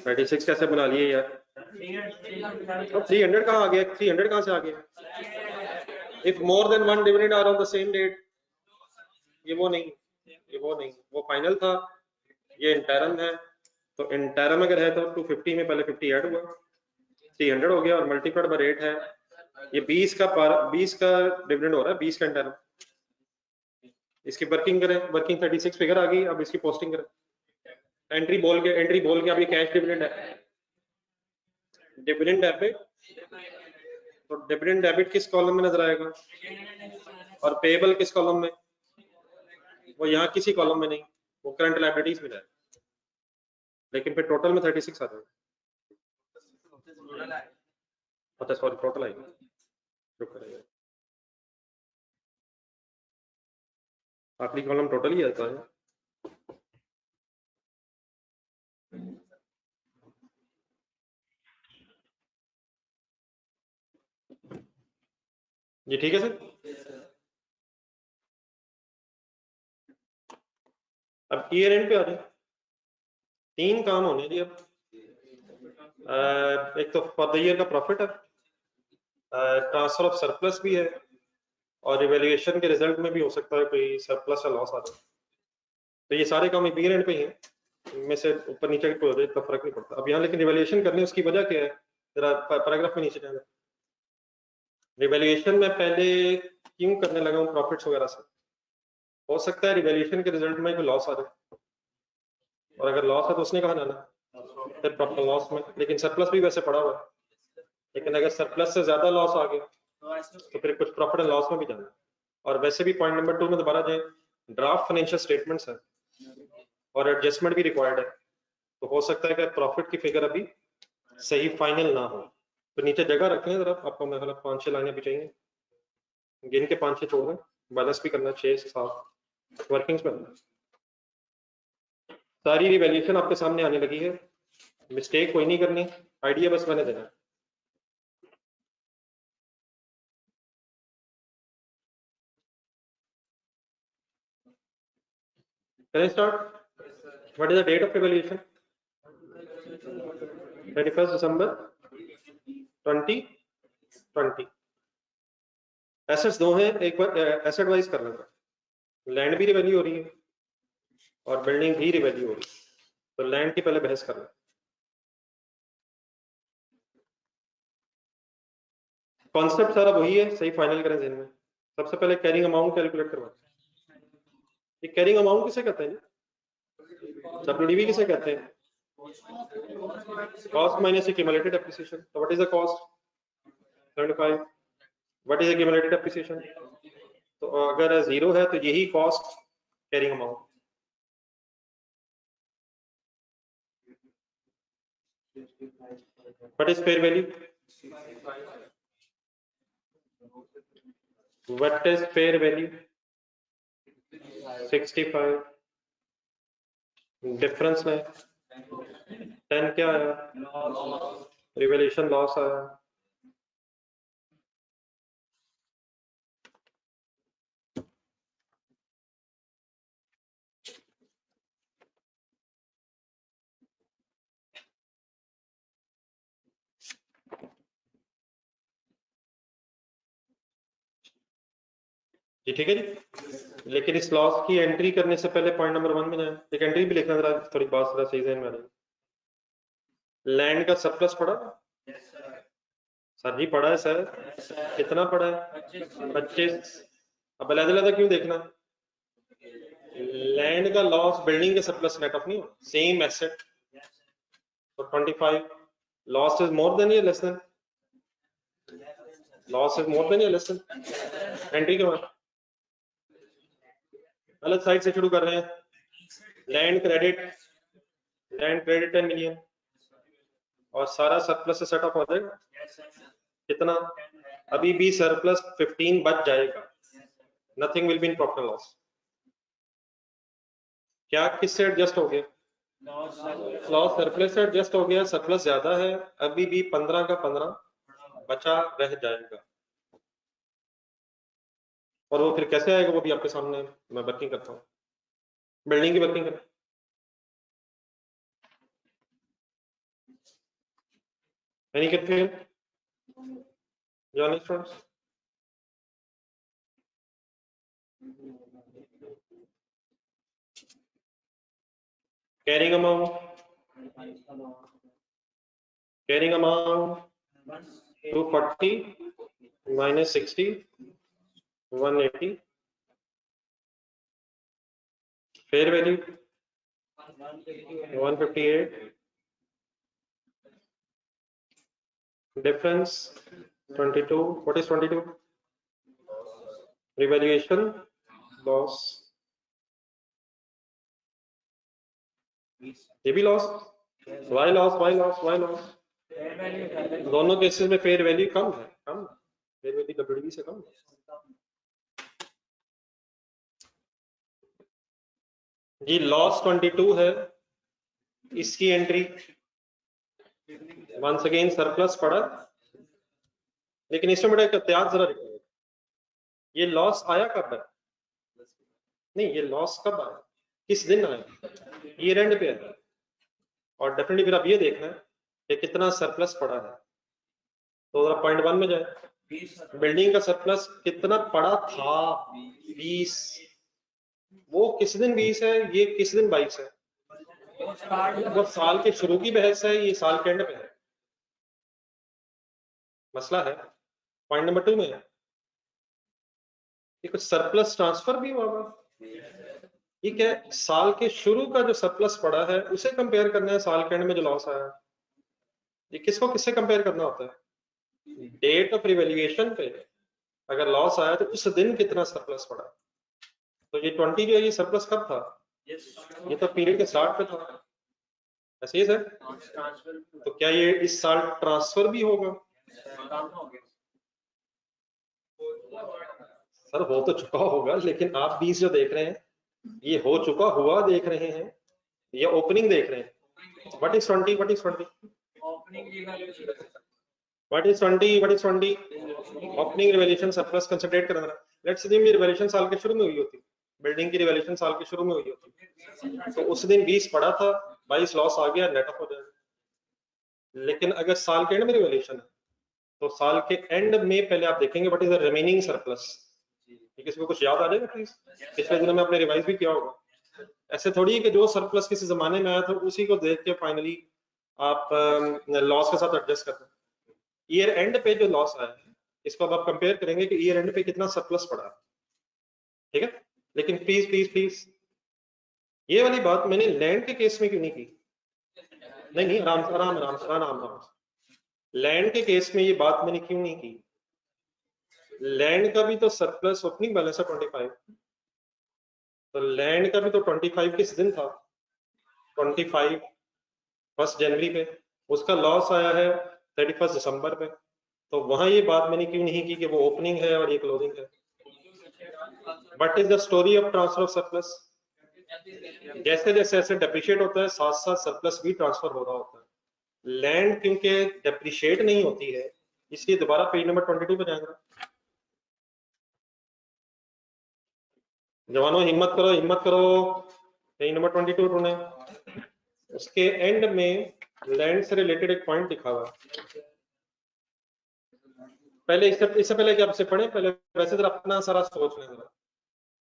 36 कैसे बना लिए यार? अब 300 कहाँ आ गया? 300 कहाँ से आ गया? If more than one dividend are on the same date, ये वो नहीं, ये वो नहीं, वो फाइनल था, ये इंटरम है। तो इंटरम अगर है तो 250 में पहले 50 ऐड हुआ, 300 हो गया, और मल्टीप्लाइड बाय रेट है। ये 20 का डिविडेंड हो रहा है, 20 का इंटरम। इसकी वर्किंग करें, वर्किंग 36 फिगर आ गई। अब इसकी पोस्टिंग करें, एंट्री बोल के अब ये कैश डिविडेंड है, डिविडेंड डेबिट। तो डिविडेंड डेबिट किस कॉलम में नजर आएगा? और पेएबल किस कॉलम में? वो यहाँ किसी कॉलम में नहीं, वो करंट लायबिलिटीज में जाएगा। लेकिन फिर टोटल में 36 आ जाएगा। अच्छा सॉरी, टोटल आएगा, रुक करेगा, आखिरी कॉलम टोटल ही आता है। ये ठीक है सर? अब ईयर एंड पे आ जाए। 3 काम होने जी अब। एक तो फॉर द ईयर का प्रॉफिट है, ट्रांसफर ऑफ सरप्लस भी है, और इवेल्युएशन के रिजल्ट में भी हो सकता है कोई सरप्लस या लॉस आ जाए। तो ये सारे काम ईयर एंड पे ही हैं, इनमें से ऊपर नीचे कोई हो जाए तो फर्क नहीं पड़ता। अब यहाँ लेकिन इवेल्युएशन करनी है, उसकी वजह क्या है? जरा पैराग्राफ में नीचे जाना। रिवैल्यूएशन में पहले क्यों करने लगा हूँ प्रॉफिट्स वगैरह से? हो सकता है रिवैल्यूएशन के रिजल्ट में कोई लॉस आ जाए, और अगर लॉस है तो उसने कहा जाना, फिर प्रॉफिट लॉस में। लेकिन सरप्लस भी वैसे पड़ा हुआ है, लेकिन अगर सरप्लस से ज्यादा लॉस आ गया तो फिर कुछ प्रॉफिट एंड लॉस में भी जाना। और वैसे भी पॉइंट नंबर 2 में दोबारा जाए, ड्राफ्ट फाइनेंशियल स्टेटमेंट्स है और एडजस्टमेंट भी रिक्वायर्ड है, तो हो सकता है कि प्रॉफिट की फिगर अभी सही फाइनल ना हो। तो नीचे जगह रखें जरा, आपको मतलब 5-6 लाइनें भी चाहिए, गिन के 5-6 छोड़ दें, बैलेंस भी करना 6-7 वर्किंग्स में। सारी रिवैल्यूएशन आपके सामने आने लगी है, मिस्टेक कोई नहीं करनी, आइडिया बस मैंने देना। करें start? What is the date of revaluation? 31 December 2020। Assets दो हैं, एक बार एसेट वाइज कर लेना, लैंड भी रिवैल्यू हो रही है और बिल्डिंग भी रिवैल्यू हो रही है। तो लैंड की पहले बहस करना। कॉन्सेप्ट सारा वही है, सही फाइनल करें ज़हन में। सबसे पहले कैरिंग अमाउंट कैलकुलेट करवा। ये कैरिंग अमाउंट किसे कहते हैं? डब्ल्यूडीवी किसे कहते हैं? कॉस्ट माइनस एक्यूमुलेटेड डेप्रिसिएशन, तो what is the cost 75, what is accumulated depreciation, तो अगर 0 है तो यही cost carrying amount. What is fair value, what is fair value 65, difference में 10 क्या आया, रिवैल्यूएशन लॉस आया। जी ठीक है जी, लेकिन इस लॉस की एंट्री करने से पहले पॉइंट नंबर 1 में जाए, एक एंट्री भी लिखना जरा, थोड़ी बात जरा सही में आ रही। लैंड का सरप्लस पड़ा सर जी, पड़ा है सर, कितना पड़ा है 25। अब अलग-अलग क्यों देखना, लैंड का लॉस बिल्डिंग के सरप्लस नेट ऑफ नहीं, सेम एसेट, तो 25 लॉस इज मोर देन या less than, loss is more than या लेस देन, एंट्री के बाद अलग साइड से शुरू कर रहे हैं, लैंड क्रेडिट 10 मिलियन और सारा सरप्लस से सेट ऑफ हो जाएगा, कितना, अभी भी सरप्लस 15 बच जाएगा, nothing will be in profit loss. क्या किससे एडजस्ट हो गया, लॉस सरप्लस से एडजस्ट हो गया, सरप्लस ज्यादा है, अभी भी 15 का 15 बचा रह जाएगा, और वो फिर कैसे आएगा वो भी आपके सामने मैं वर्किंग करता हूँ, बिल्डिंग की वर्किंग करता हूँ। Any confusion? Johnny students? Carrying amount 240 minus 60 180, fair value 158, difference 22, what is 22, revaluation loss, ये भी लॉस, why loss, दोनों केसेस में फेयर वैल्यू कम है, फेयर वैल्यू WDV से कम है। जी लॉस 22 है, इसकी एंट्री वंस अगेन सरप्लस पड़ा, लेकिन इसमें बड़ा एहतियात जरा रखिए, ये लॉस आया कब है, नहीं ये लॉस कब आया, किस दिन आया, ईयर एंड पे आया, और डेफिनेटली फिर आप ये देखना है कि कितना सरप्लस पड़ा है, तो जरा पॉइंट 1 में जाए, बिल्डिंग का सरप्लस कितना पड़ा था 20, वो किस दिन 20 है, ये किस दिन 22 है, वो साल के शुरू की बहस है, ये साल के एंड पे है, मसला है। पॉइंट नंबर 2 में ये कुछ सरप्लस ट्रांसफर भी हुआ हुआ, ये क्या है, साल के शुरू का जो सरप्लस पड़ा है उसे कंपेयर करना है साल के एंड में जो लॉस आया, ये किसको किससे कंपेयर करना होता है, डेट ऑफ रिवैल्यूएशन पे अगर लॉस आया तो उस दिन कितना सरप्लस पड़ा, तो ये 20 जो है ये सरप्लस कब था, ये तो पीरियड के स्टार्ट पे था, ऐसे ही सर, तो क्या ये इस साल ट्रांसफर भी होगा, सर हो तो चुका होगा, लेकिन आप 20 जो देख रहे हैं ये हो चुका हुआ देख रहे हैं, ये ओपनिंग देख रहे हैं, what is 20, what is 20, what is 20, what is 20, opening revaluation surplus considerate करना, लेट्स अज्यूम ये रिवैल्यूएशन साल के शुरू में हुई होती, बिल्डिंग की रिवैल्यूएशन साल के शुरू में हुई होती, तो उस दिन 20 पड़ा था, 22 लॉस आ गया, नेट ऑफ हो जाएगा, लेकिन अगर साल के एंड में रिवैल्यूएशन है तो साल के एंड में पहले आप देखेंगे what is the remaining surplus, किसी को कुछ याद आ जाएगा प्लीज, पिछले दिनों में आपने रिवाइज भी किया होगा, ऐसे थोड़ी है कि जो सरप्लस किसी जमाने में आया था उसी को देख के फाइनली आप लॉस के साथ एडजस्ट करते हैं, ईयर एंड पे जो लॉस आया है इसको अब आप कंपेयर करेंगे कि ईयर एंड पे कितना सरप्लस पड़ा, ठीक है, लेकिन प्लीज प्लीज प्लीज ये वाली बात मैंने लैंड के केस में क्यों नहीं की, नहीं नहीं, आराम से आराम आराम से आराम आराम से। लैंड के केस में ये बात मैंने क्यों नहीं की, लैंड का भी तो सरप्लस ओपनिंग बैलेंस है 25, तो लैंड का भी तो 25 किस दिन था, 25 1 जनवरी पे, उसका लॉस आया है 31 दिसंबर पे, तो वहां ये बात मैंने क्यों नहीं की कि वो ओपनिंग है और ये क्लोजिंग है। What is the story of transfer of surplus, जैसे जैसे ऐसे डेप्रिशिएट होता है साथ साथ सरप्लस भी ट्रांसफर हो रहा होता है। लैंड क्योंकि डेप्रिशिएट नहीं होती है, इसलिए दोबारा पेज नंबर 22 पे जाएंगे। जवानों हिम्मत करो हिम्मत करो, पेज नंबर 22 ढूंढे, उसके एंड में लैंड से रिलेटेड एक पॉइंट लिखा हुआ है। पहले इससे पहले कि आपसे पढ़े, पहले वैसे जरा अपना सारा सोच लें जरा।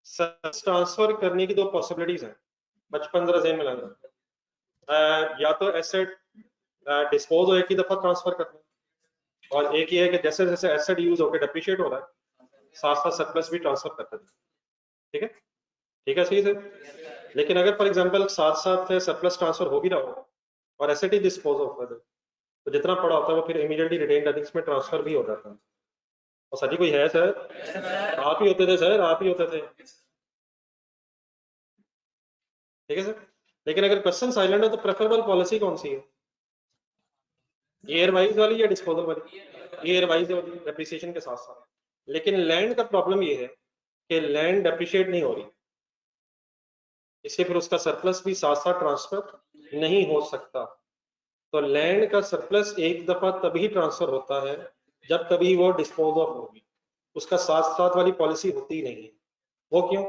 सर्विस ट्रांसफर करने की दो पॉसिबिलिटीज हैं, 55 जरा ज़हन में लाना। या तो एसेट डिस्पोज हो एक ही दफा ट्रांसफर करना, और एक ये है कि जैसे जैसे एसेट यूज होकर डेप्रिशिएट हो रहा है साथ साथ सरप्लस भी ट्रांसफर करते हैं। ठीक है, ठीक है, सही है। लेकिन अगर फॉर एग्जांपल साथ साथ सरप्लस ट्रांसफर हो भी रहा हो और एसेट ही डिस्पोज ऑफ कर दे, तो जितना पड़ा होता है वो फिर इमीडिएटली रिटेन्ड अर्निंग्स में ट्रांसफर भी हो जाता है। और सर जी कोई है सर, आप ही होते थे सर, आप ही होते थे। ठीक है सर, लेकिन अगर क्वेश्चन साइलेंट है तो प्रेफरेबल पॉलिसी कौन सी है, ईयर वाइज वाली या डिस्पोजल वाली, ईयर वाइज वाली डेप्रिसिएशन के साथ साथ। लेकिन लैंड का प्रॉब्लम ये है कि लैंड डेप्रिशिएट नहीं हो रही, इसलिए फिर उसका सरप्लस भी साथ साथ ट्रांसफर नहीं हो सकता। तो लैंड का सरप्लस एक दफा तभी ट्रांसफर होता है जब कभी वो डिस्पोज ऑफ होगी, उसका साथ साथ वाली पॉलिसी होती ही नहीं है। वो क्यों,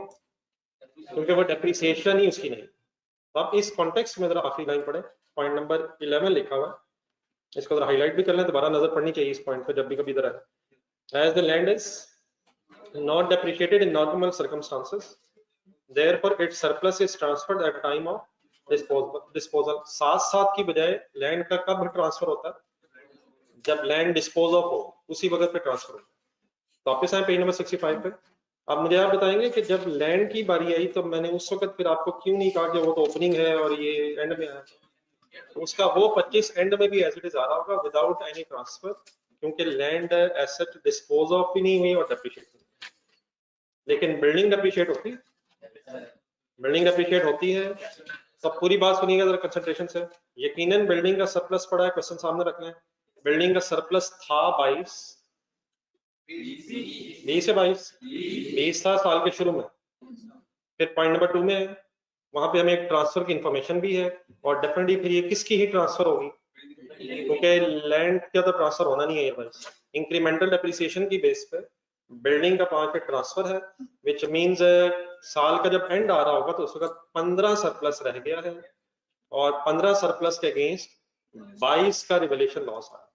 क्योंकि वो डेप्रिसिएशन ही उसकी नहीं। तो आप इस कॉन्टेक्स्ट में जरा आखिरी लाइन पढ़े, पॉइंट नंबर 11 लिखा हुआ, इसको जरा हाईलाइट भी कर लें, दोबारा नजर पड़नी चाहिए इस पॉइंट पे जब भी कभी इधर है। As the land is not depreciated in normal circumstances, therefore its surplus is transferred at time of disposal। साथ साथ की बजाय लैंड का कब ट्रांसफर होता है, जब लैंड डिस्पोज ऑफ हो उसी वक्त पे ट्रांसफर होता है। तो वापस आए पेज नंबर 65 पे। अब मुझे आप बताएंगे कि जब लैंड की बारी आई तो मैंने उस वक्त फिर आपको क्यों नहीं कहा कि वो तो ओपनिंग है और ये एंड में आया, तो उसका वो 25 एंड में भी एज इट इज आ रहा होगा विदाउट एनी ट्रांसफर, क्योंकि लैंड एसेट डिस्पोज ऑफ भी नहीं हुई और डेप्रिशिएट। लेकिन बिल्डिंग डेप्रिशिएट होती है, बिल्डिंग डेप्रिशिएट होती है। तो पूरी बात सुनिएगा जरा कंसंट्रेशन से। यकीनन बिल्डिंग का सरप्लस पड़ा है, क्वेश्चन सामने रखना है। बिल्डिंग का सरप्लस था 22, 20 से 20 था साल के शुरू में। फिर पॉइंट नंबर 2 में है, वहां पे हमें एक ट्रांसफर की इंफॉर्मेशन भी है, और डेफिनेटली फिर ये किसकी ही ट्रांसफर होगी, क्योंकि लैंड का तो ट्रांसफर होना नहीं है भाई। इंक्रीमेंटल डेप्रिसिएशन की बेस पे बिल्डिंग का 5 पे ट्रांसफर है, विच मींस साल का जब एंड आ रहा होगा तो उस वक्त 15 सरप्लस रह गया है, और 15 सरप्लस के अगेंस्ट 22 का रिवैल्यूएशन लॉस आया।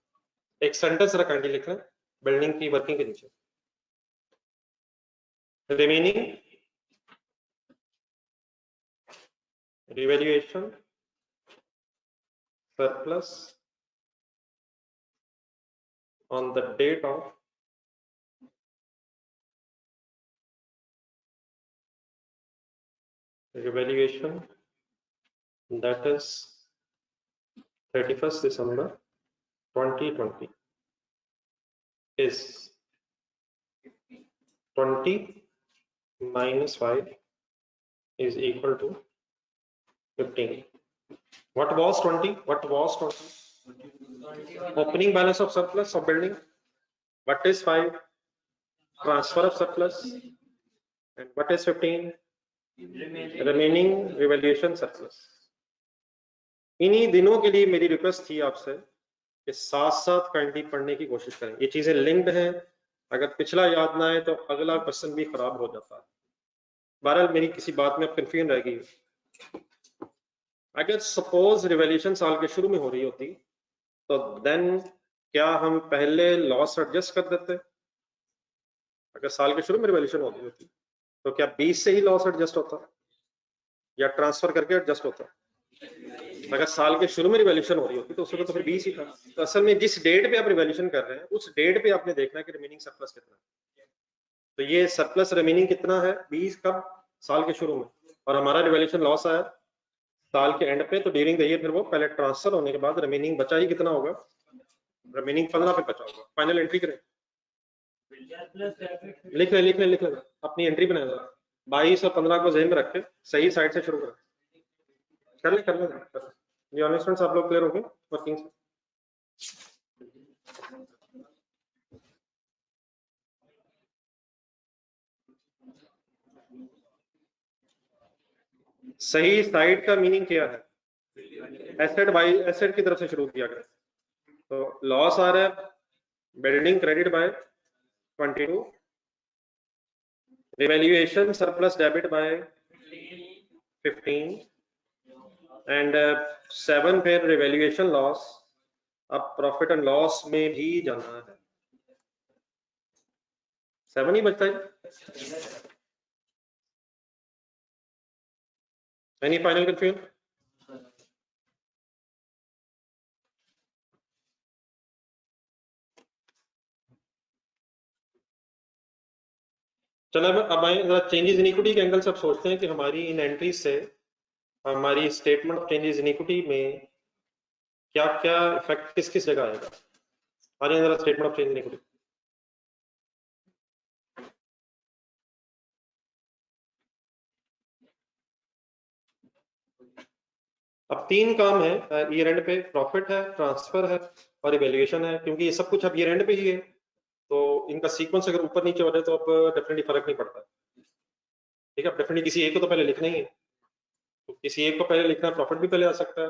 एक सेंटेंस रखा लिख लें बिल्डिंग की वर्किंग के नीचे, remaining revaluation surplus on the date of revaluation, that is 31st December 2020, is 20 minus 5 is equal to 15. What was 20? What was 20? Opening balance of surplus of building. What is 5? Transfer of surplus. And what is 15? Remaining revaluation surplus. इन्हीं दिनों के लिए मेरी request थी आपसे कि साथ साथ काइंडली पढ़ने की कोशिश करें, ये चीजें लिंक्ड हैं। अगर पिछला याद ना आए तो अगला क्वेश्चन भी खराब हो जाता है। बहरहाल मेरी किसी बात में अब कंफ्यूजन रह गई। अगर सपोज रिवैल्यूएशन साल के शुरू में हो रही होती तो देन क्या हम पहले लॉस एडजस्ट कर देते? अगर साल के शुरू में रिवैल्यूएशन होती होती तो क्या 20 से ही लॉस एडजस्ट होता या ट्रांसफर करके एडजस्ट होता? अगर साल के शुरू में रिवैल्यूएशन हो रही होती तो उस वक्त तो फिर 20 ही था। तो असल में जिस डेट पे आप रिवैल्यूएशन कर रहे हैं उस डेट पे आपने देखना है कि रिमेनिंग सरप्लस कितना है। तो ये सरप्लस रिमेनिंग कितना है 20 कब, साल के शुरू में, और हमारा रिवैल्यूएशन लॉस आया साल के एंड पे, तो ड्यूरिंग द ईयर फिर वो पहले ट्रांसफर होने के बाद रिमेनिंग बचा ही कितना होगा, रिमेनिंग 15 पे बचा होगा। फाइनल एंट्री करें, लिख ले अपनी एंट्री बनाए, 22 और 15 को ज़हन में रख के सही साइड से शुरू कर ले ये ऑनेस्टमेंट आप लोग क्लियर हो गए वर्किंग से। सही साइड का मीनिंग क्या है, एसेट बाय एसेट की तरफ से शुरू किया गया, तो लॉस आ रहा है building credit by 22, revaluation surplus debit bye 15 and 7 फिर रिवैल्यूएशन लॉस, अब प्रॉफिट एंड लॉस में भी जाना है, 7 ही बचता है। Any final confusion? चलो अब आए जरा चेंजेस इन इक्विटी के एंगल से अब सोचते हैं कि हमारी इन एंट्रीज से हमारी statement of changes in equity में क्या क्या इफेक्ट किस किस जगह आएगा। आ जाए जरा statement of change in equity. अब 3 काम है ईयर एंड पे, प्रॉफिट है, ट्रांसफर है और इवैल्यूएशन है। क्योंकि ये सब कुछ अब ईयर एंड पे ही है, तो इनका सीक्वेंस अगर ऊपर नीचे हो रहा है तो अब डेफिनेटली फर्क नहीं पड़ता। ठीक है, डेफिनेटली किसी एक को तो पहले लिखना ही है, तो किसी एक को पहले लिखना है, प्रॉफिट भी पहले आ सकता है,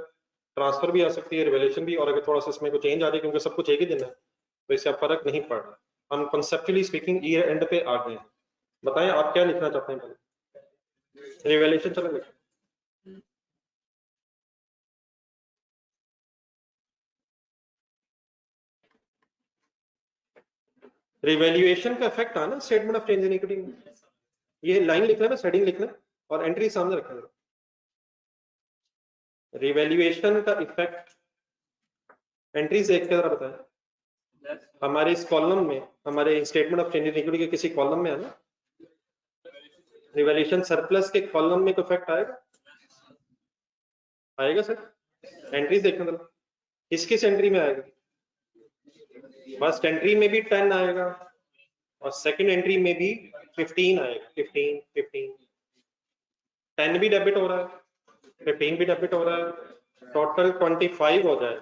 ट्रांसफर भी आ सकती है, रिवैल्यूएशन भी, और अगर थोड़ा सा इसमें कोई चेंज आ जाए क्योंकि सब कुछ एक ही दिन है तो इससे अब फर्क नहीं पड़ रहा। हम कॉन्सेप्चुअली स्पीकिंग ईयर एंड पे आ गए हैं। बताएं आप क्या लिखना चाहते हैं पहले। रिवैल्यूएशन चलो लिखें। रिवैल्यूएशन का इफेक्ट आना statement of change in equity में, ये लाइन लिखना है, हेडिंग लिखना और एंट्री सामने रखना है। रिवैल्यूएशन का इफेक्ट एंट्रीज देख के जरा बताएं। हमारे इस कॉलम में, हमारे statement of change in equity के किसी कॉलम में है ना, रिवैल्यूएशन सरप्लस के कॉलम में कोई इफेक्ट आएगा? आएगा सर, एंट्रीज देखना जरा, किस किस एंट्री में आएगा। फर्स्ट एंट्री में भी 10 आएगा और सेकंड एंट्री में भी 15 आएगा। 15 10 भी डेबिट हो रहा है, 15 भी डेबिट हो रहा है, टोटल 25 हो जाए।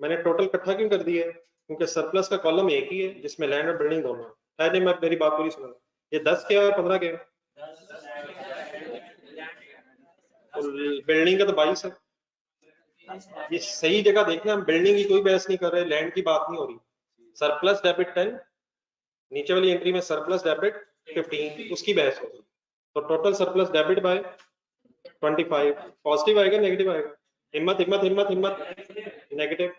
मैंने टोटल इकट्ठा क्यों कर दिया है, क्योंकि सरप्लस का कॉलम एक ही है जिसमें लैंड और बिल्डिंग दोनों है। नहीं, मैं मेरी बात पूरी सुना, ये 10 क्या है 15 क्या है, बिल्डिंग का तो 22 है। ये सही जगह देखना, हम बिल्डिंग की कोई बहस नहीं कर रहे, लैंड की बात नहीं हो रही। सरप्लस डेबिट 10, नीचे वाली एंट्री में सरप्लस डेबिट 15, उसकी बहस होगी। तो total surplus debit bye 25, positive आएगा नेगेटिव आएगा? हिम्मत हिम्मत हिम्मत हिम्मत, नेगेटिव।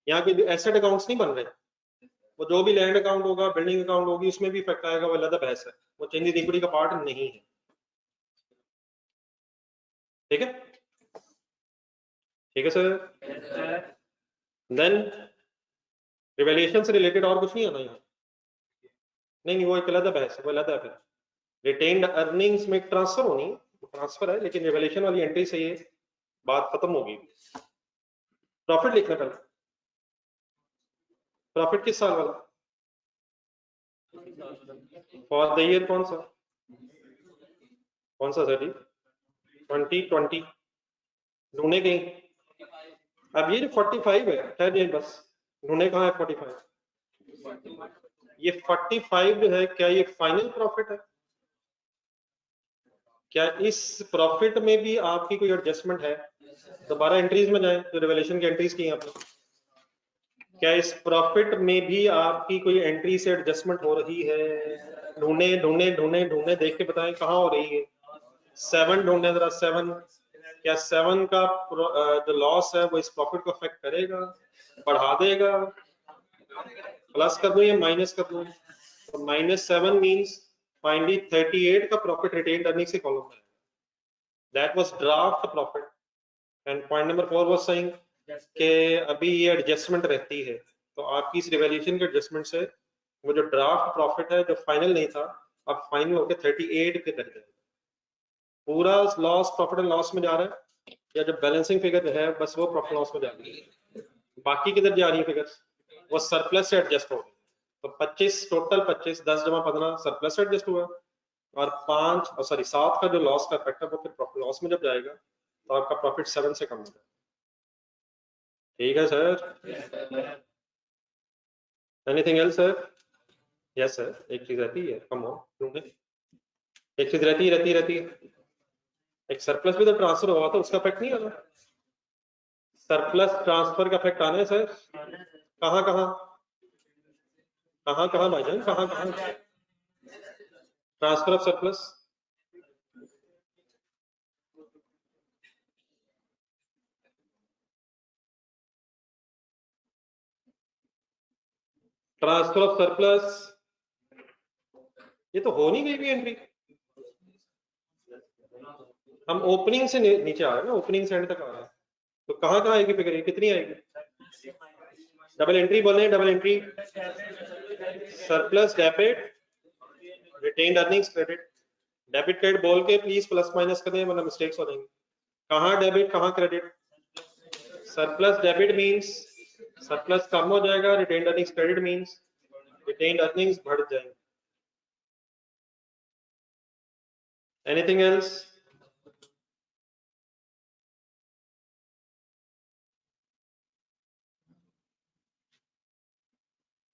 यहाँ कोई एसेट अकाउंट्स नहीं बन रहे, वो जो भी लैंड अकाउंट होगा, बिल्डिंग अकाउंट होगी, उसमें भी इफेक्ट आएगा, वो अलग बहस है, वो चेंज इन इक्विटी का पार्ट नहीं है। ठीक है, ठीक है सर। देन रिवैल्यूएशन से रिलेटेड और कुछ नहीं आना यहाँ? नहीं, वो एक अलग बहस है, वो अलग है। रिटेन्ड अर्निंग्स में ट्रांसफर होनी, ट्रांसफर है, लेकिन रिवैल्यूएशन वाली एंट्री से ये बात खत्म होगी। प्रॉफिट लिखना पहले, प्रॉफिट किस साल वाला, फॉर द ईयर कौन सा सर जी, 2020 ढूंढे कहीं। अब ये 45 है, खैर ये बस ढूंढे कहाँ है 45, ये 45 जो है, क्या ये फाइनल प्रॉफिट है? क्या इस प्रॉफिट में भी आपकी कोई एडजस्टमेंट है? दोबारा एंट्रीज में जाएं, तो रिवैल्यूएशन की एंट्रीज की आपने, क्या इस प्रॉफिट में भी आपकी कोई एंट्री से एडजस्टमेंट हो रही है? ढूंढे ढूंढे ढूंढे ढूंढे देख के बताएं कहाँ हो रही है। 7 ढूंढे जरा, 7, क्या 7 का जो लॉस है वो इस प्रॉफिट को अफेक्ट करेगा, बढ़ा देगा, प्लस कर दूं या माइनस कर दूं? तो -7 मींस फाइनली 38 का प्रॉफिट रिटेन्ड अर्निंग्स के कॉलम में, that was draft profit. And point number 4 was saying कि अभी ये एडजस्टमेंट रहती है, तो आपकी इस रिवैल्यूएशन के एडजस्टमेंट से वो जो ड्राफ्ट प्रॉफिट है, जो फाइनल नहीं था, अब फाइनल होकर 38 पे लग जाएगा। पूरा लॉस प्रॉफिट एंड लॉस में जा रहा है, या जब बैलेंसिंग फिगर है बस वो प्रॉफिट लॉस में जा रही है, बाकी किधर जा रही है फिगर्स, वो सरप्लस से एडजस्ट हो गई। तो 25 टोटल 25 10 जमा 15 सरप्लस से एडजस्ट हुआ, और 7 का जो लॉस का इफेक्ट है वो फिर प्रॉफिट लॉस में जब जाएगा तो आपका प्रॉफिट 7 से कम हो जाएगा। ठीक है sir, anything else sir? Yes sir, एक चीज रहती है, कम हो क्यों नहीं, एक चीज रहती है, एक सरप्लस भी तो ट्रांसफर हुआ तो उसका इफेक्ट नहीं आना, सरप्लस ट्रांसफर का इफेक्ट आना है सर। कहाँ कहाँ कहाँ कहाँ भाईजान, कहाँ कहाँ transfer of surplus? Transfer of surplus ये तो हो नहीं गई भी एंट्री, हम ओपनिंग से नीचे आ रहे हैं ना, ओपनिंग से एंड तक आ रहे हैं, तो कहाँ कहाँ आएगी फिगर, कितनी आएगी? डबल एंट्री बोले, double entry surplus debit retained earnings credit, debit credit बोल के प्लीज प्लस माइनस करें वरना मिस्टेक्स हो जाएंगे। कहाँ डेबिट कहाँ credit? Surplus debit means surplus कम हो जाएगा, retained earnings credit means retained earnings बढ़ जाएंगे। Anything else?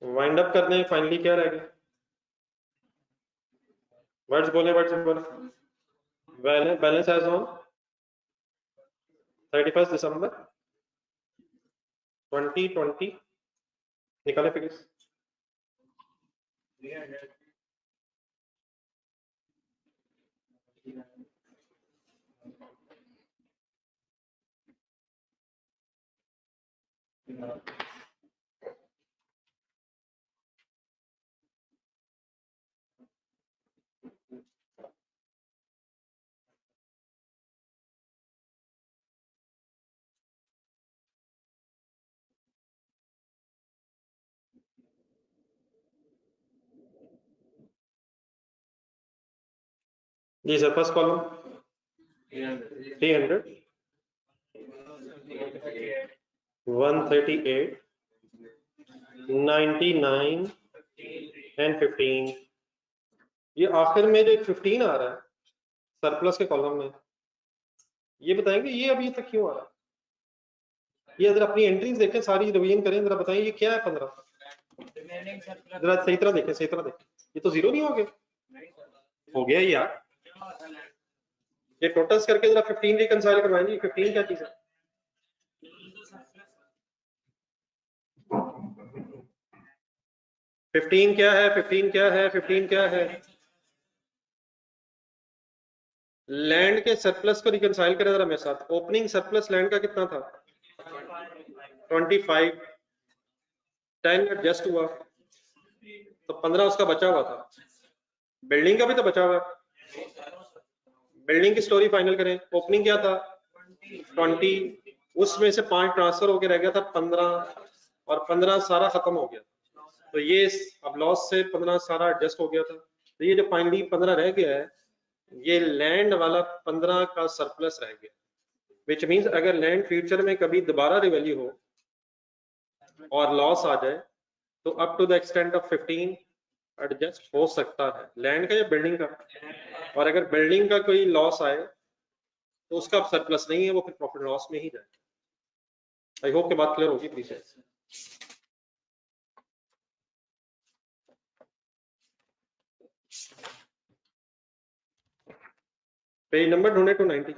वाइंड अप करने फाइनली क्या रह गया, वर्ड्स बोले बैलेंस एज ऑन 31 दिसंबर 2020 निकाले फिगर्स। जी सर, फर्स्ट कॉलम 300 138 99 एंड 15, ये आखिर में जो 15 आ रहा है सरप्लस के कॉलम में, ये बताएंगे ये अभी तक क्यों आ रहा है, ये अगर अपनी एंट्रीज देखें सारी रिवीजन करें जरा, बताएं ये क्या है 15, जरा सही तरह देखें, ये तो जीरो नहीं हो गया यार, ये टोटल्स करके जरा 15 रिकंसाइल करवाएं जी, 15 क्या चीज है? फिफ्टीन क्या है, 15 क्या है? लैंड के सरप्लस को रिकंसाइल करें जरा मेरे साथ, ओपनिंग सरप्लस लैंड का कितना था? 25, 10 एडजस्ट हुआ तो 15 उसका बचा हुआ था, बिल्डिंग का भी तो बचा हुआ है, बिल्डिंग की स्टोरी फाइनल करें, ओपनिंग क्या था 20, उसमें से 5 ट्रांसफर होके रह गया था 15, और 15 सारा खत्म हो गया, तो ये अब लॉस से 15 सारा एडजस्ट हो गया था, तो ये जो फाइनली 15 रह गया है ये लैंड वाला 15 का सरप्लस रह गया, विच मीन्स अगर लैंड फ्यूचर में कभी दोबारा रिवैल्यू हो और लॉस आ जाए तो up to the extent of 15 adjust हो सकता है, लैंड का या बिल्डिंग का, और अगर बिल्डिंग का कोई लॉस आए तो उसका अब सरप्लस नहीं है, वो फिर प्रॉफिट लॉस में ही जाए। आई होप कि बात क्लियर होगी प्लीज। पेज नंबर ढूंढे 290,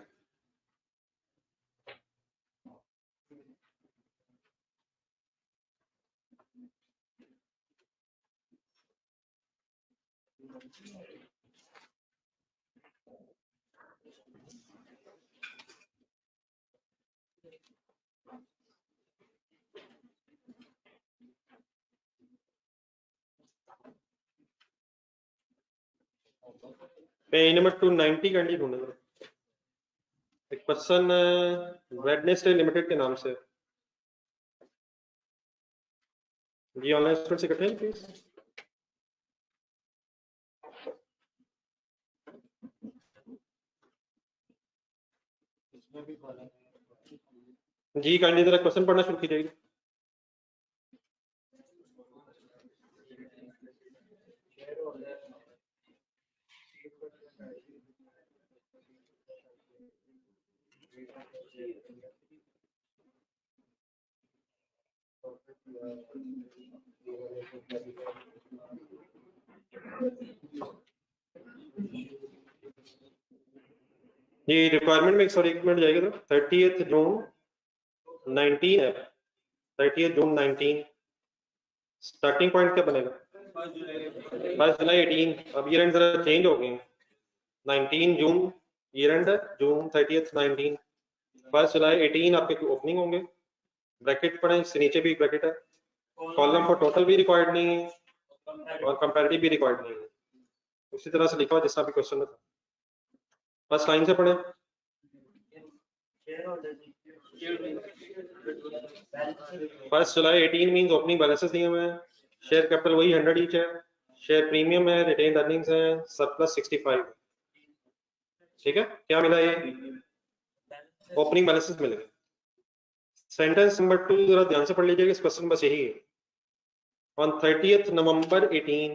पेज नंबर 290 कैंडी ढूंढे, एक पर्सन वेडनेसडे लिमिटेड के नाम से जी, ऑनलाइन स्टूडेंट से इकट्ठे प्लीज। जी काइंडली जरा क्वेश्चन पढ़ना शुरू कीजिएगा। ये रिक्वायरमेंट में सॉरी एक मिनट जाएगा तो 30 जून 19 है, 30 जून 19 स्टार्टिंग पॉइंट क्या बनेगा? 1 जुलाई 18। अब ईयर एंड जरा चेंज हो गए, 19 जून ईयर एंड, जून 30 19, 1 जुलाई 18 आपके ओपनिंग होंगे। ब्रैकेट पढ़े, इससे नीचे भी ब्रैकेट है। कॉलम फॉर टोटल भी रिक्वायर्ड नहीं है और कंपैरेटिव भी रिक्वायर्ड नहीं है, उसी तरह से लिखा हुआ जिस तरह भी क्वेश्चन में था। फर्स्ट लाइन से पढ़े। 1 जुलाई 18 मींस ओपनिंग बैलेंसेस दिए हुए हैं। शेयर कैपिटल वही 100 ईच है, शेयर प्रीमियम है, रिटेन अर्निंग्स है, सरप्लस 65। ठीक है, क्या मिला? ये ओपनिंग बैलेंसेस मिल गए। सेंटेंस नंबर 2 जरा ध्यान से पढ़ लीजिएगा, इस क्वेश्चन बस यही है। On 30th November 18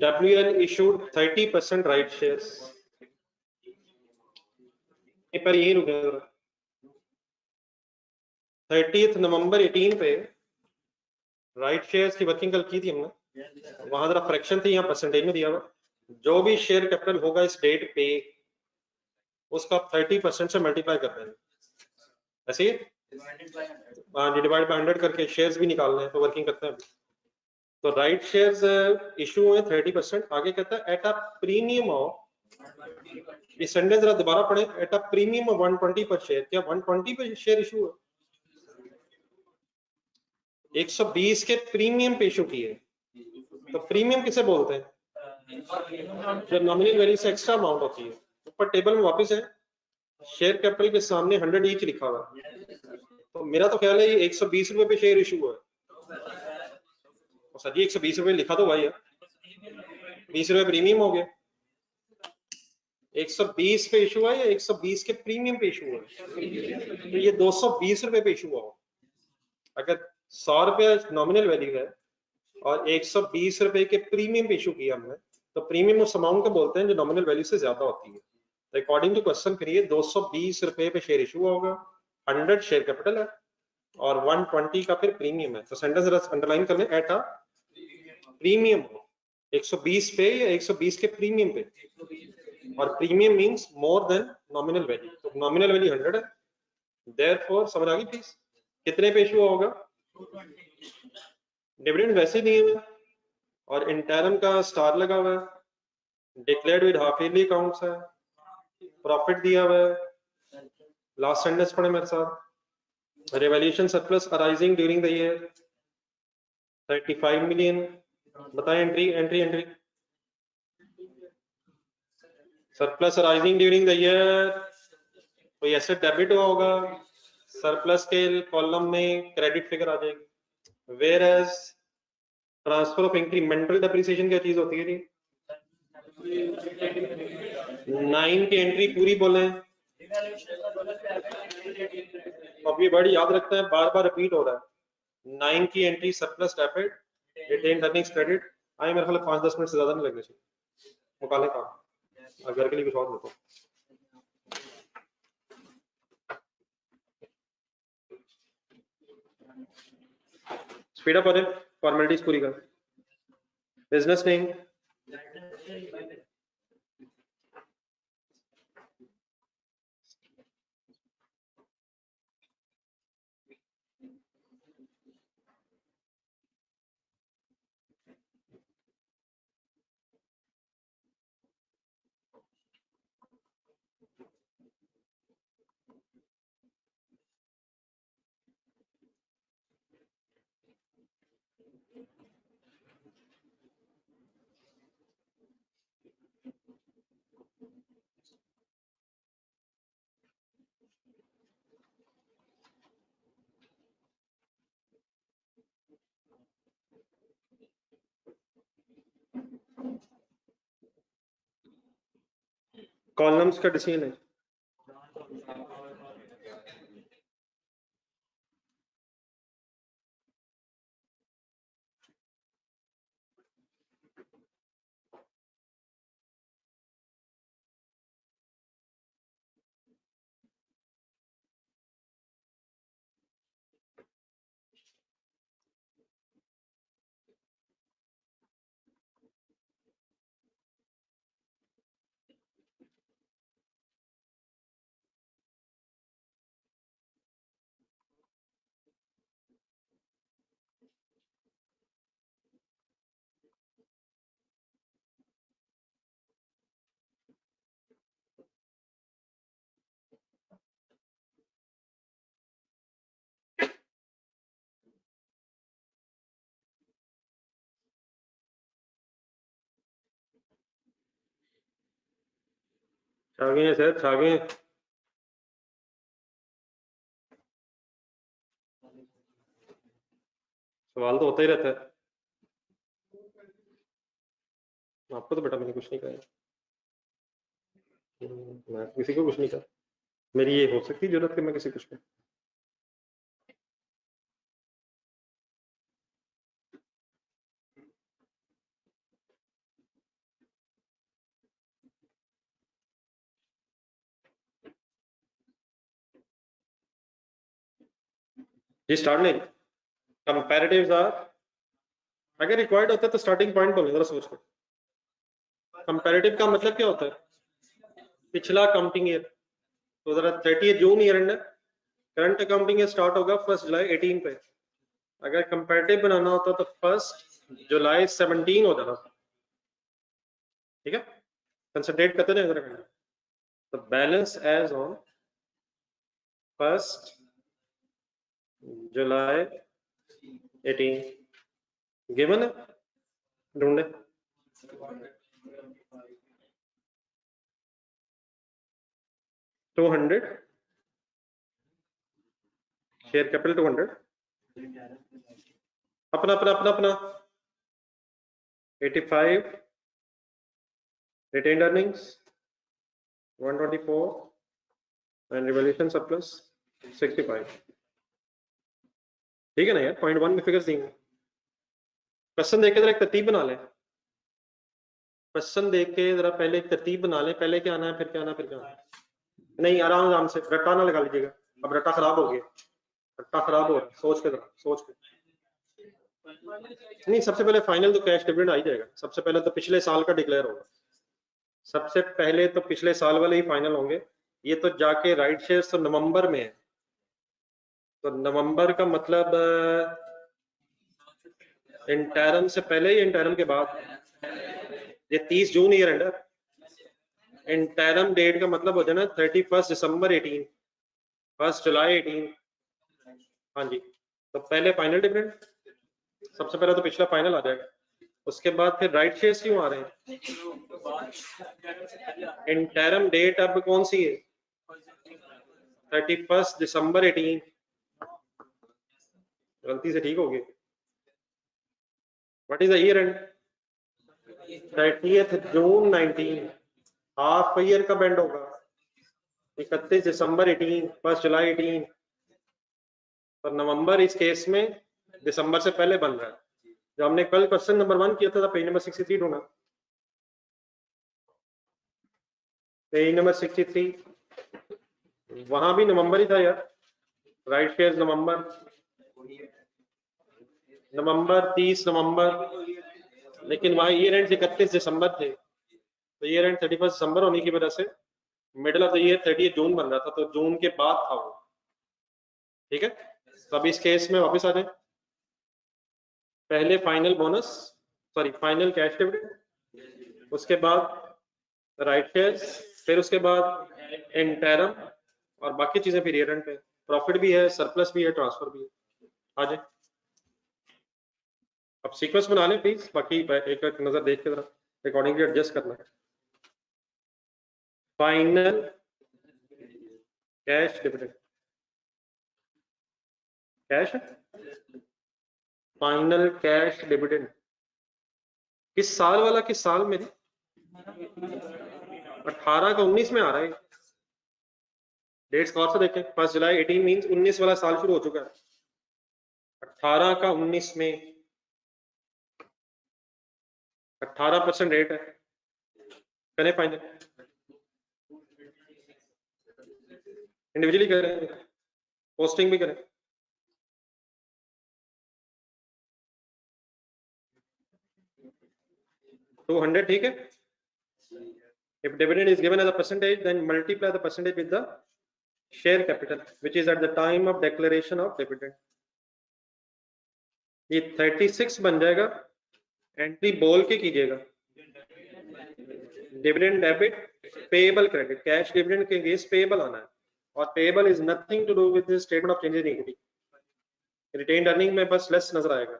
WL issued 30% right shares। पर यही रुके, 30th November 18 पे राइट शेयर्स की वर्किंग कल की थी हमने, वहां जरा फ्रैक्शन थी, यहाँ परसेंटेज में दिया हुआ। जो भी शेयर कैपिटल होगा इस डेट पे उसका 30% से मल्टीप्लाई कर देना, ऐसे ही डिवाइड बाय 100 करके शेयर्स भी निकालने हैं, तो वर्किंग करते हैं। तो राइट शेयर्स इशू हुए 30%। आगे कहता है एट अ प्रीमियम ऑफ, इस सेंटेंस जरा दोबारा पढ़े, एट अ प्रीमियम ऑफ 120 पर शेयर। क्या 120 पे शेयर इशू है? 120 के प्रीमियम पे इशू किए। तो प्रीमियम किसे बोलते हैं? जो नॉमिनल वैल्यू से एक्स्ट्रा अमाउंट होती है। ऊपर टेबल में वापस है, शेयर कैपिटल के सामने 100 ईच लिखा हुआ है। तो मेरा तो ख्याल है ये 120 रुपए पे शेयर इशू है। सर जी 120 रुपए लिखा तो भाई है, 20 रुपए प्रीमियम हो गया। 120 पे इशू है या 120 के प्रीमियम पे इशू है? तो ये 220 रुपए पे इशू हुआ। अगर 100 रुपए नॉमिनल वैल्यू है और 120 रुपए के प्रीमियम पे इशू किया हमने, तो प्रीमियम उस अमाउंट को बोलते हैं जो नॉमिनल वैल्यू से ज्यादा होती है। तो अकॉर्डिंग टू क्वेश्चन फिर ये 220 रुपए पे शेयर इशू होगा, 100 शेयर कैपिटल है और 120 का फिर प्रीमियम है। तो सेंटेंस अंडरलाइन कर लें, एट अ प्रीमियम, 120 पे या 120 के प्रीमियम पे, और premium means more than nominal value. तो नॉमिनल वैल्यू 100 है, देयरफॉर समझ आ गई प्लीज? कितने पे इशू होगा? डिविडेंड वैसे दिए हुए और इंटरम का स्टार लगा हुआ है, declared with half yearly accounts है, प्रॉफिट दिया हुआ है। लास्ट सेंटेंस पढ़े मेरे साथ, revaluation surplus arising during the year 35 मिलियन। बताएं entry entry entry. Surplus arising during the year, कोई एसेट डेबिट हुआ होगा, सरप्लस के कॉलम में क्रेडिट फिगर आ जाएगी। Whereas transfer of incremental depreciation क्या चीज होती है जी? 9 की एंट्री पूरी बोले। अब ये वर्ड याद रखते हैं, बार बार रिपीट हो रहा है। 9 की entry surplus debit, retained earnings credit. आए मेरे ख्याल 5-10 मिनट से ज्यादा नहीं लगने चाहिए, मुकाले काम घर के लिए कुछ और देता हूँ। स्पीड अप हो जाए, फॉर्मेलिटीज पूरी कर। बिजनेस नेम, कॉलम्स का डिसीजन है। छा गए सर, छा गए। सवाल तो होता ही रहता है। आपको तो बेटा मैंने कुछ नहीं कहा। मैं किसी को कुछ नहीं कहा। मेरी ये हो सकती है जरूरत कि मैं किसी कुछ कहूं। जी स्टार्ट नहीं, कंपैरेटिव्स आर, अगर रिक्वायर्ड होता है तो स्टार्टिंग पॉइंट बोलो जरा सोच कर। कंपैरेटिव का मतलब क्या होता है? पिछला अकाउंटिंग ईयर, तो जरा 30 June year end, current accounting year start होगा 1 जुलाई 18 पे। अगर कंपैरेटिव बनाना होता तो 1 जुलाई 17 हो जाना। ठीक है, कंसंट्रेट करते रहे जरा। तो बैलेंस एज ऑन 1 जुलाई 18 गिवन है, ढूंढे। $200 शेयर कैपिटल 200, अपना अपना अपना अपना 85 retained earnings 124 and revaluation surplus 65। ठीक है ना यार, पॉइंट 1 में फिगर्स देंगे। क्वेश्चन देख के जरा एक तरतीब बना लें। क्वेश्चन देख के जरा पहले एक तरतीब बना लें, पहले क्या आना है फिर क्या आना है फिर क्या आना है। नहीं आराम आराम से, रट्टा ना लगा लीजिएगा, अब रट्टा खराब हो गया, रट्टा खराब हो रहा है, सोच के जरा सोच के। नहीं सबसे पहले फाइनल तो कैश डिविडेंड आ ही जाएगा, सबसे पहले तो पिछले साल का डिक्लेयर होगा, सबसे पहले तो पिछले साल वाले ही फाइनल होंगे। ये तो जाके राइट शेयर्स तो नवंबर में है, तो नवंबर का मतलब इंटरम से पहले या इंटरम के बाद? ये 30 June year and, interim date का मतलब हो जाना 31 दिसंबर 18, 1 जुलाई 18। हाँ जी, तो पहले फाइनल डिविडेंड, सबसे पहले तो पिछला फाइनल आ जाएगा, उसके बाद फिर राइट शेयर्स क्यों आ रहे हैं? इंटरम डेट अब कौन सी है? 31 दिसंबर 18, गलती से ठीक हो गई। What is the year and? 30 June 19, half year कब एंड होगा? 31 दिसंबर 18, 1 जुलाई 18। पर नवंबर इस केस में दिसंबर से पहले बन रहा है। जो हमने कल क्वेश्चन नंबर 1 किया था पेज नंबर 63 ढूंढा, पेज नंबर 63, वहां भी नवंबर ही था यार, राइट शेयर नवंबर, नवंबर 30 नवंबर, लेकिन वहां ईयर एंड 31 दिसंबर थे, तो ईयर एंड 31 दिसंबर होने की वजह से मिडिल ऑफ द ईयर 30 जून बन रहा था, तो जून के बाद था वो। ठीक है, तो अब इस केस में वापस आ जाए, पहले final bonus, sorry final cash dividend, उसके बाद राइट शेयर्स, फिर उसके बाद इंटरम, और बाकी चीजें फिर ईयर एंड पे, प्रॉफिट भी है, सरप्लस भी है, ट्रांसफर भी है। आ जाए, अब सीक्वेंस बना लें प्लीज, बाकी एक एक नजर देख के जरा अकॉर्डिंगली एडजस्ट करना है। फाइनल कैश डिविडेंड, कैश है, फाइनल कैश डिविडेंड किस साल वाला, किस साल में? 18 का 19 में आ रहा है, डेट्स गौर से देखें, 1 जुलाई 18 मींस 19 वाला साल शुरू हो चुका है, 18 का 19 में 18% रेट है, करें फाइनल, इंडिविजुअली करें, पोस्टिंग भी करें। $200 ठीक है। If dividend is given as a percentage, then multiply the percentage with the share capital, which is at the time of declaration of dividend. ये 36 बन जाएगा, एंट्री बोल के कीजिएगा, dividend debit, payable credit, cash dividend के against payable आना है, और payable is nothing to do with statement of changes in equity, retained earning में बस लेस नजर आएगा।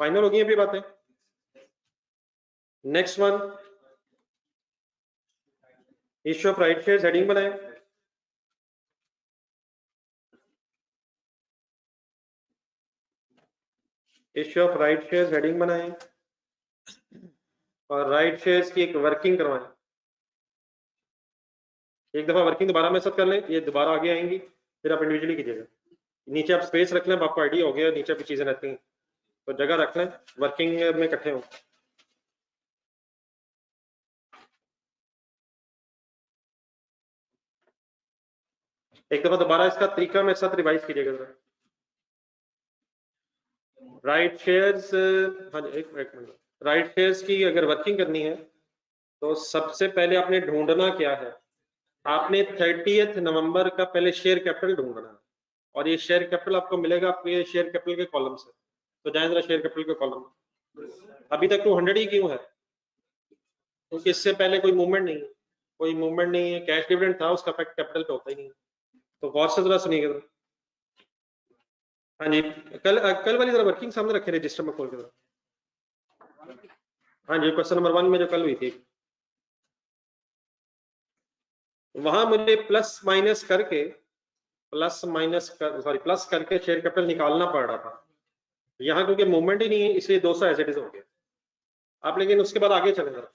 फाइनल हो गई अभी बातें। Next one, issue of right shares heading बनाए, issue of right shares heading बनाए और राइट शेयर्स की एक वर्किंग करवाएं। एक दफा वर्किंग दोबारा मैसेज कर लें, ये दोबारा आगे आएंगी, फिर आप इंडिविजुअली कीजिएगा। नीचे आप स्पेस रख लें, आपको आइडिया हो गया नीचे भी चीजें रहती हैं, तो जगह रख लें, वर्किंग में इकट्ठे हों। एक दफा दोबारा इसका तरीका मेरे साथ रिवाइज कीजिएगा जरा। राइट शेयर्स, हाँ जी एक मिनट, राइट शेयर्स की अगर वर्किंग करनी है तो सबसे पहले आपने ढूंढना क्या है, आपने 30 नवंबर का पहले शेयर कैपिटल ढूंढना है, और ये शेयर कैपिटल आपको मिलेगा आपके शेयर कैपिटल के कॉलम से। तो जाए जरा शेयर कैपिटल के कॉलम। अभी तक 200 ही क्यों है? क्योंकि इससे पहले कोई मूवमेंट नहीं है, कोई मूवमेंट नहीं है, कैश डिविडेंड था, उसका इफेक्ट कैपिटल पे होता ही नहीं है। तो गौर से जरा सुनिएगा। हाँ जी, कल वाली जरा वर्किंग सामने रखे रजिस्टर में खोल के जरा। हाँ जी, क्वेश्चन नंबर 1 में जो कल हुई थी, वहां मुझे प्लस माइनस करके शेयर कैपिटल निकालना पड़ रहा था। यहाँ क्योंकि मूवमेंट ही नहीं है इसलिए 200 एज इट इज हो गया। आप लेकिन उसके बाद आगे चले जरा,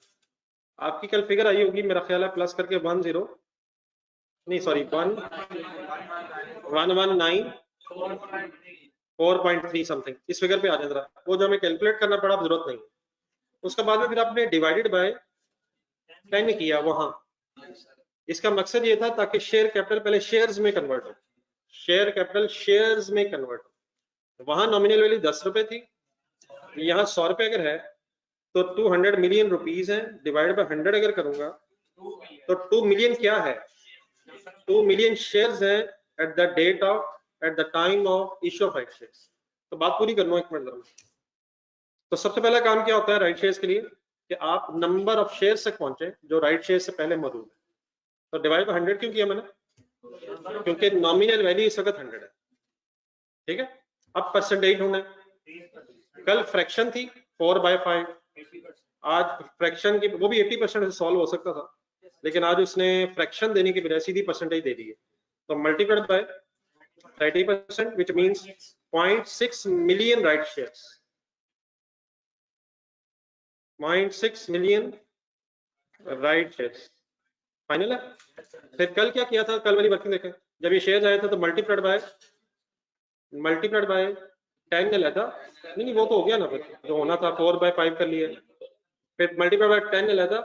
आपकी कल फिगर आई होगी मेरा ख्याल है प्लस करके 119 4.3 समथिंग, इस फिगर पे आ जाए जरा। वो जो हमें कैलकुलेट करना पड़ा जरूरत नहीं, उसके बाद में फिर आपने डिवाइडेड बाय 10 किया वहां। इसका मकसद ये था ताकि शेयर कैपिटल पहले शेयर्स में कन्वर्ट हो, शेयर कैपिटल शेयर्स में कन्वर्ट हो। वहां नॉमिनल वैल्यू 10 रुपए थी, यहाँ 100 रुपए अगर है तो 200 मिलियन रुपीज है, डिवाइड बाय 100 अगर करूंगा तो 2 मिलियन क्या है, 2 मिलियन शेयर्स है at the time of issue of right shares. तो बात पूरी कर लो एक मिनट में। तो सबसे पहला काम क्या होता है राइट शेयर्स के लिए कि आप नंबर ऑफ शेयर्स तक पहुंचे जो राइट शेयर से पहले मौजूद है। तो डिवाइड बाय 100 क्यों किया मैंने, क्योंकि नॉमिनल वैल्यू इस वक्त 100 है। ठीक है, अब परसेंटेज ढूंढे। कल फ्रैक्शन थी 4/5, आज फ्रैक्शन की वो भी 80% से सॉल्व हो सकता था, लेकिन आज उसने फ्रैक्शन देने की बजाय सीधी परसेंटेज दे दी है। तो multiplied by 30% which means 0.6 million right shares, 0.6 million right shares final है। फिर कल क्या किया था, कल वाली वर्किंग देखें, जब ये शेयर आया था तो मल्टीप्लाइड बाय 10 ने लेता, नहीं वो तो हो गया ना, फिर जो होना था 4/5 कर लिया, फिर मल्टीप्लाइड बाय 10 ने लेता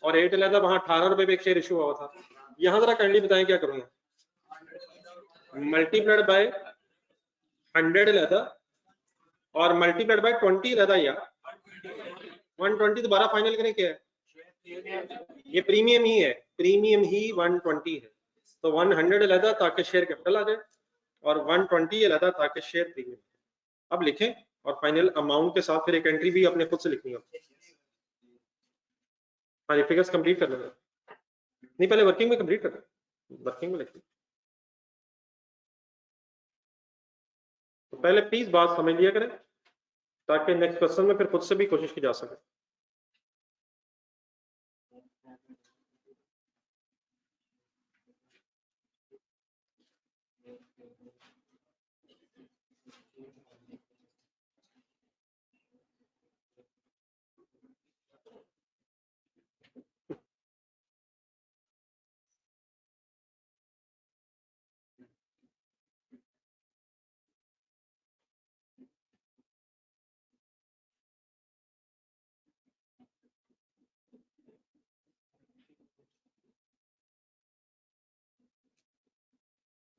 और 8 लेता, वहां 18 रुपए पे एक शेयर इशू हुआ था। यहाँ जरा काइंडली बताएं क्या करूंगा, मल्टीप्लाइड बाय 100 लेता और मल्टीप्लाइड बाय 20 लेता, या 120 दोबारा फाइनल करें क्या है, ये प्रीमियम ही है, प्रीमियम ही 120 है। तो 100 लेता ताकि शेयर कैपिटल आ जाए और 120 लेता ताकि शेयर प्रीमियम। अब लिखें और फाइनल अमाउंट के साथ फिर एक एंट्री भी अपने खुद से लिखनी होती है। हाँ ये फिगर्स कंप्लीट कर लेना, नहीं पहले वर्किंग में कंप्लीट करना, वर्किंग में लिखना। तो पहले प्लीज बात समझ लिया करें ताकि नेक्स्ट क्वेश्चन में फिर खुद से भी कोशिश की जा सके।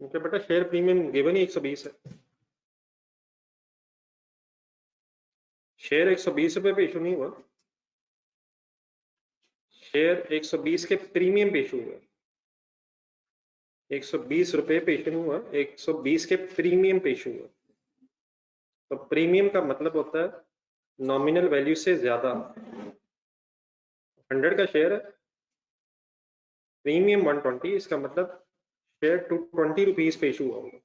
क्योंकि बेटा शेयर प्रीमियम गिवन ही 120 है, शेयर 120 रुपए पे इशू नहीं हुआ, शेयर 120 के प्रीमियम पे इशू हुआ, 120 रुपए पे इशू हुआ, 120 के प्रीमियम पे इशू हुआ। तो प्रीमियम का मतलब होता है नॉमिनल वैल्यू से ज्यादा। 100 का शेयर है, प्रीमियम 120, इसका मतलब शेयर 220 रुपीज पे इशू हुआ होगा।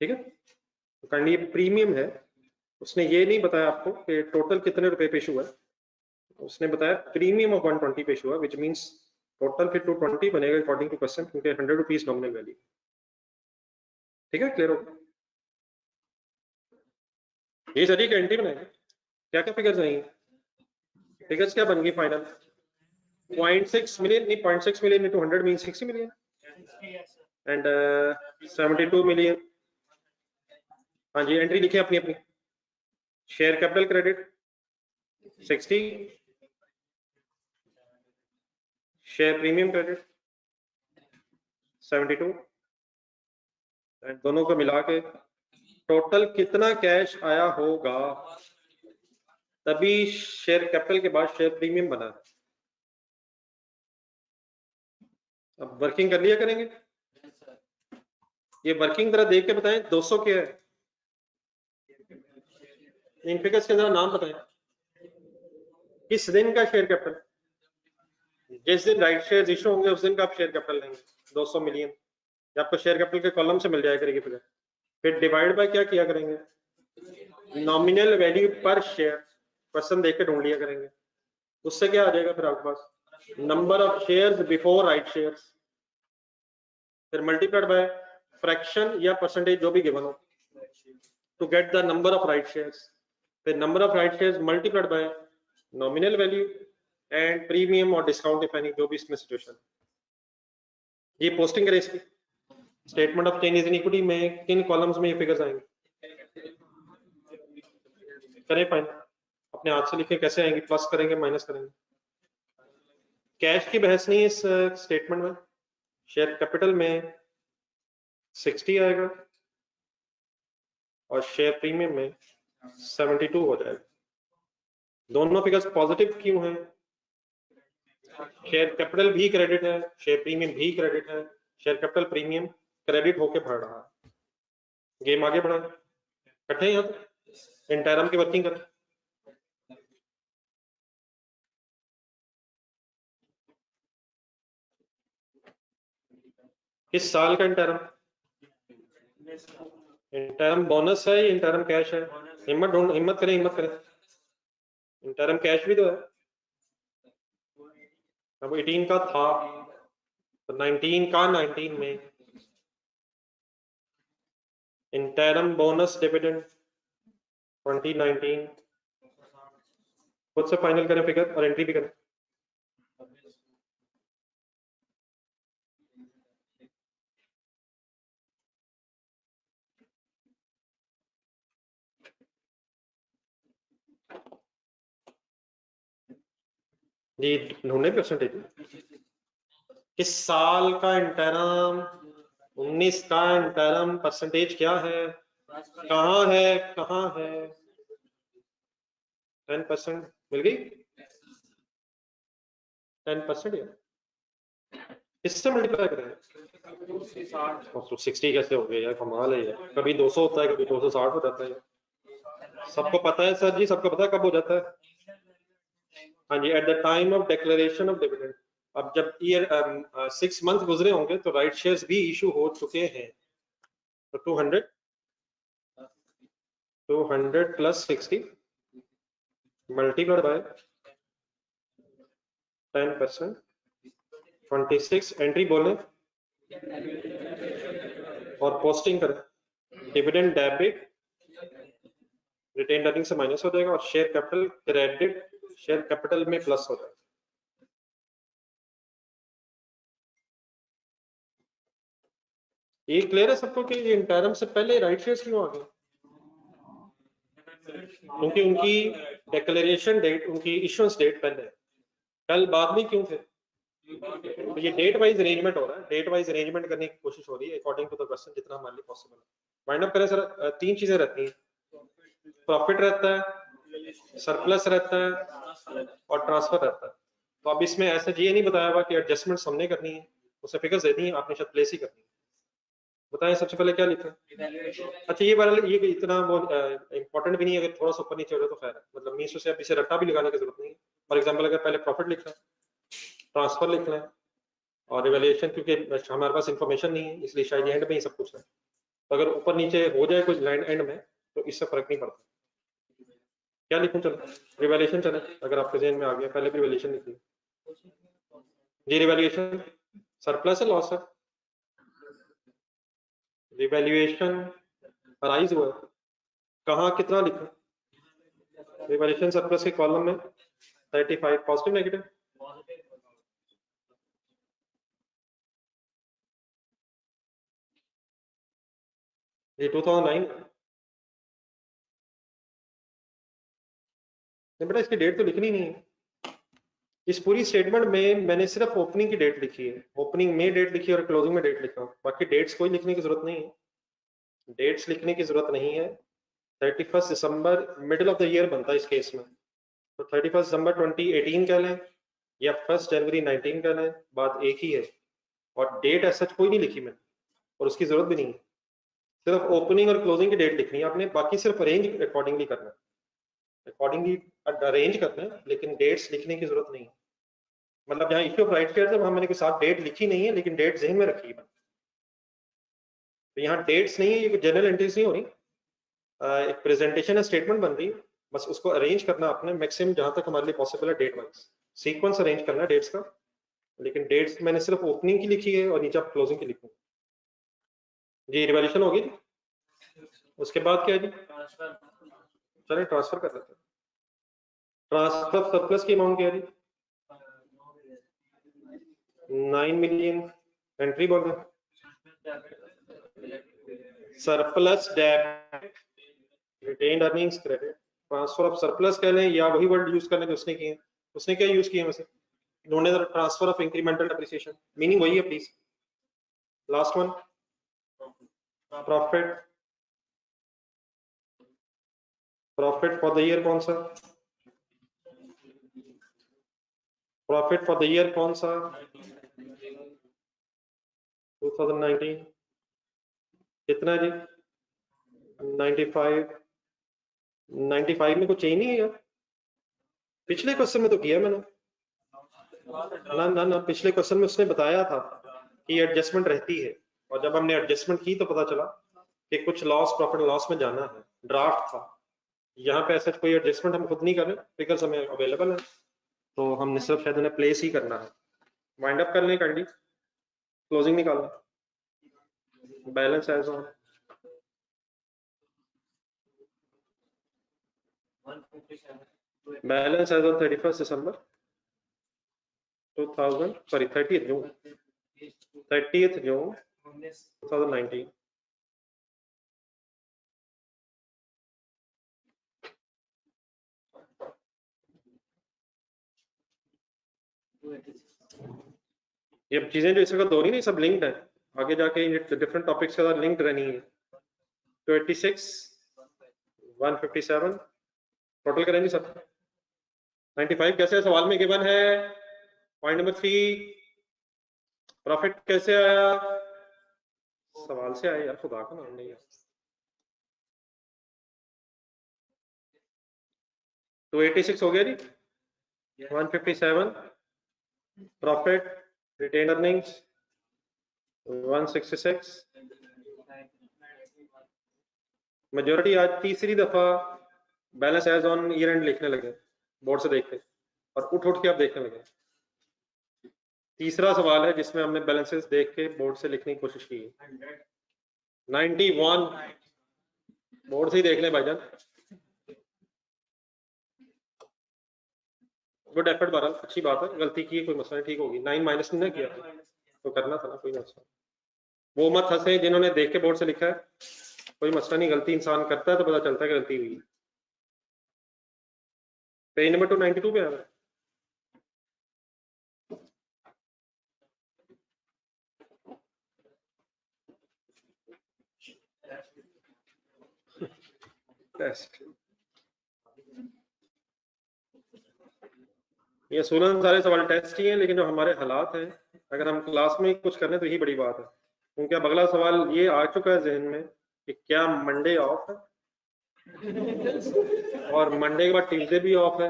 ठीक है, तो काइंडली ये प्रीमियम है, उसने ये नहीं बताया आपको कि टोटल कितने रुपए पे इशू है, उसने बताया प्रीमियम ऑफ 120 पे इशू हुआ, विच मींस टोटल फिर 220 बनेगा अकॉर्डिंग टू क्वेश्चन, क्योंकि 100 रुपीज नॉमिनल वैल्यू। ठीक है, क्लियर होगा? ये सारी एंट्री बनाएंगे, क्या क्या फिगर्स आएंगे? फिगर्स क्या बन गई फाइनल? 0.6 million, नहीं 0.6 million into 100 means 60 million and 72 million। हाँ जी, एंट्री लिखिए अपनी अपनी। Share capital credit 60, share premium credit 72, and दोनों को मिला के टोटल कितना कैश आया होगा, तभी शेयर कैपिटल के बाद शेयर प्रीमियम बना। अब वर्किंग कर लिया करेंगे, ये वर्किंग तरह देख के बताएं। 200 क्या है इन फिगर्स के अंदर, नाम बताएं किस दिन का शेयर कैपिटल। जिस दिन राइट शेयर इशू होंगे उस दिन का आप शेयर कैपिटल लेंगे 200 मिलियन, आपको शेयर कैपिटल के कॉलम से मिल जाया करेगी फिगर। फिर डिवाइड बाय क्या किया करेंगे, नॉमिनल वैल्यू पर शेयर, क्वेश्चन देख के ढूंढ लिया करेंगे। उससे क्या आ जाएगा फिर आपके पास, number of shares before right shares, फिर मल्टीप्लाइड बाय फ्रैक्शन या परसेंटेज जो भी गिवन हो to get the number of right shares, फिर number of right shares multiplied by nominal value and premium और डिस्काउंट इफ एनी, जो भी इसमें सिचुएशन। ये पोस्टिंग करें इसकी, statement of changes in equity में किन कॉलम्स में ये फिगर्स आएंगे, करें फाइन अपने हाथ से लिखे, कैसे आएंगे, प्लस करेंगे माइनस करेंगे। कैश की बहस नहीं है इस स्टेटमेंट में। शेयर कैपिटल में 60 आएगा और शेयर प्रीमियम में 72 हो जाएगा। दोनों फिगर्स पॉजिटिव क्यों हैं? शेयर कैपिटल भी क्रेडिट है, शेयर प्रीमियम भी क्रेडिट है, शेयर कैपिटल प्रीमियम क्रेडिट होके बढ़ रहा है। गेम आगे बढ़ा, इकट्ठे यहाँ पे इंटरम की वर्किंग करें। किस साल का इंटरम? इंटरम बोनस है, इंटरम कैश है? हिम्मत करें, हिम्मत करें। इंटरम कैश भी तो है। अब 18 का था तो 19 का 19 में इंटरम बोनस डिविडेंड 2019। खुद से फाइनल करें फिगर और एंट्री भी करें। जी ढूंढे परसेंटेज, किस साल का इंटरम? 19 का इंटरम, परसेंटेज क्या है, कहाँ है, कहाँ है? 10% मिल गई, 10% है। इससे मल्टीप्लाई करें तो 60 कैसे हो गया यार, कमाल है यार। कभी 200 होता है, कभी 260 हो जाता है। सबको पता है सर जी, सबको पता है कब हो जाता है? हाँ जी, at the time of declaration of dividend. अब जब ईयर 6 मंथ गुजरे होंगे तो राइट शेयर्स भी इशू हो चुके हैं। तो 200 प्लस 60 मल्टीप्लाइड बाय 10%, 26 एंट्री बोले और पोस्टिंग करें। डिविडेंड डेबिट, रिटेन अर्निंग से माइनस हो जाएगा और share capital credit, share capital में प्लस हो जाएगा। ये क्लियर है सबको कि ये इंटरम से पहले राइट शेयर्स क्यों आ गए? क्योंकि उनकी डिक्लेरेशन डेट, उनकी इश्यूएंस डेट पहले है, कल बाद में क्यों थे? तो ये डेट वाइज अरेंजमेंट हो रहा है, डेट वाइज अरेंजमेंट करने की कोशिश हो रही है अकॉर्डिंग टू द क्वेश्चन, जितना हमारे लिए पॉसिबल है। वाइंड अप करें सर। 3 चीजें रहती हैं, प्रॉफिट रहता है, सरप्लस रहता है और ट्रांसफर रहता है। तो अब इसमें ऐसा ये नहीं बताया हुआ कि एडजस्टमेंट हमने करनी है, उसे फिगर्स देनी है, आपने शायद प्लेस ही करनी है। बताएं सबसे पहले क्या लिखा है? अच्छा ये वाला, ये इतना वो इंपॉर्टेंट भी नहीं है, अगर थोड़ा सा ऊपर नीचे हो जाए तो खैर है, मतलब मीन्स से अब इसे रट्टा भी लगाने की जरूरत नहीं है। फॉर एग्जांपल अगर पहले प्रॉफिट लिख लें, ट्रांसफर लिख लें और रिवैल्यूएशन, क्योंकि हमारे पास इंफॉर्मेशन नहीं है इसलिए शायद एंड में ही सब कुछ है, तो अगर ऊपर नीचे हो जाए कुछ लाइन एंड में तो इससे फर्क नहीं पड़ता। क्या लिखूं? चलो रिवैल्यूएशन चले, अगर आपके जहन में आ गया, पहले भी रिवैल्यूएशन लिखी। जी रिवैल्यूएशन सरप्लस है लॉस है? रिवैल्यूएशन राइज हुआ है, कहाँ कितना लिखा? रिवैल्यूएशन सरप्लस के कॉलम में 35 पॉजिटिव नेगेटिव? ये 2009 नहीं बेटा, इसकी डेट तो लिखनी नहीं है। इस पूरी स्टेटमेंट में मैंने सिर्फ ओपनिंग की डेट लिखी है, ओपनिंग में डेट लिखी और क्लोजिंग में डेट लिखा, बाकी डेट्स कोई लिखने की जरूरत नहीं है, डेट्स लिखने की जरूरत नहीं है। 31 दिसंबर मिडिल ऑफ द ईयर बनता है इस केस में, तो 31 दिसंबर 2018 कह लें या 1 जनवरी 19 कह लें, बात एक ही है। और डेट ऐसा कोई नहीं लिखी मैंने, और उसकी जरूरत भी नहीं है, सिर्फ ओपनिंग और क्लोजिंग की डेट लिखनी है आपने, बाकी सिर्फ अरेंज अकॉर्डिंगली करना है, अकॉर्डिंगली अरेंज करना है, लेकिन डेट्स लिखने की जरूरत नहीं है। मतलब यहाँ इश्यू ऑफ राइट शेयर जब हमने के साथ डेट लिखी नहीं है लेकिन डेट जहन में रखी है, तो यहाँ डेट्स नहीं है, ये जनरल एंट्रीज नहीं हो रही, एक प्रेजेंटेशन है, स्टेटमेंट बन रही है, बस उसको अरेंज करना आपने मैक्सिमम जहां तक हमारे लिए पॉसिबल है डेट वाइज, सीक्वेंस अरेंज करना है डेट्स का, लेकिन डेट्स मैंने सिर्फ ओपनिंग की लिखी है और नीचे आप क्लोजिंग की लिखी है। जी रिवैल्यूएशन होगी, उसके बाद क्या है जी? चलिए ट्रांसफर कर देते हैं। ट्रांसफर सरप्लस की अमाउंट क्या है जी? 9 मिलियन एंट्री बोल रहे हैं, surplus debit retained earnings credit, transfer of surplus कह लें या वही वर्ड यूज करने जो उसने किए, उसने क्या यूज किए वैसे? इन्होंने transfer of incremental depreciation, meaning वही है please. Last one profit, profit for the year कौन सा? प्रॉफिट फॉर द ईयर कौन सा? 2019 कितना जी? 95। 95 में कुछ चेंज नहीं है यार, पिछले क्वेश्चन में तो किया मैंने ना, पिछले क्वेश्चन में उसने बताया था कि एडजस्टमेंट रहती है, और जब हमने एडजस्टमेंट की तो पता चला कि कुछ लॉस प्रॉफिट लॉस में जाना है, ड्राफ्ट था। यहाँ पे ऐसा कोई एडजस्टमेंट हम खुद नहीं कर रहे, फिगर्स हमें अवेलेबल है, तो हमने सिर्फ शायद उन्हें प्लेस ही करना है। वाइंड अप कर लें कैंडी, क्लोजिंग निकालना, balance as on balance as on 31 दिसंबर 2000 सॉरी 30 जून 2019। ये चीजें जो इस वक्त हो रही नहीं सब लिंक्ड है, आगे जाके डिफरेंट टॉपिक्स के साथ लिंक्ड रहनी है। 26 157 टोटल करेंगे सब। 95 कैसे सवाल में गिवन है? पॉइंट नंबर 3 प्रॉफिट कैसे आया? सवाल से आया यार, खुदा का नाम नहीं है। 286 हो गया जी। 157 प्रॉफिट रिटेन अर्निंग्स 166। मेजोरिटी आज तीसरी दफा balance as on year end लिखने लगे बोर्ड से देख के, और उठ उठ के आप देखने लगे। तीसरा सवाल है जिसमें हमने बैलेंसेस देख के बोर्ड से लिखने की कोशिश की है। 91 बोर्ड से ही देख लें भाईजान। गुड एफर्ट बहरहाल, अच्छी बात है, गलती की कोई मसला नहीं, ठीक होगी। 9 माइनस नहीं किया तो करना था ना, कोई मसला। वो मत हंसे जिन्होंने देख के बोर्ड से लिखा है, कोई मसला नहीं, गलती इंसान करता है तो पता चलता है कि गलती हुई है। पेज नंबर 292 पे आ रहा है। टेस्ट ये 16 सारे सवाल टेस्ट ही हैं, लेकिन जो हमारे हालात हैं, अगर हम क्लास में कुछ करें तो यही बड़ी बात है, क्योंकि अब अगला सवाल ये आ चुका है जहन में कि क्या मंडे ऑफ है, और मंडे के बाद ट्यूसडे भी ऑफ है,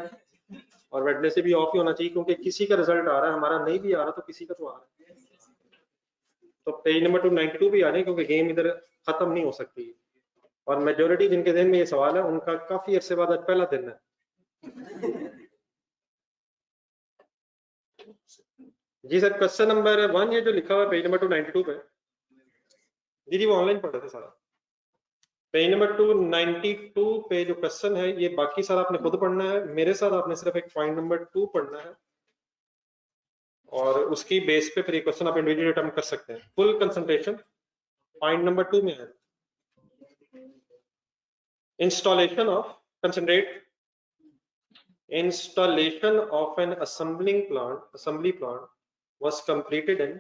और वेडनेसडे भी ऑफ ही होना चाहिए, क्योंकि किसी का रिजल्ट आ रहा है, हमारा नहीं भी आ रहा तो किसी का तो आ रहा है। तो पेज नंबर 292 भी आ रहे हैं, क्योंकि गेम इधर खत्म नहीं हो सकती, और मेजोरिटी जिनके जहन में ये सवाल है उनका काफी अरसे बाद आज पहला दिन है। जी सर, क्वेश्चन नंबर 1 ये जो लिखा हुआ है पेज नंबर 292 पे, जी वो ऑनलाइन पढ़ रहे थे सारा। पेज नंबर 292 पे जो क्वेश्चन है ये बाकी सारा आपने खुद पढ़ना है, मेरे साथ आपने सिर्फ एक पॉइंट नंबर 2 पढ़ना है और उसकी बेस पे फिर ये क्वेश्चन आप इंडिविजुअली अटेम्प्ट कर सकते हैं। फुल कंसंट्रेशन पॉइंट नंबर 2 में है। Installation of, concentrate, installation of an assembly plant was completed in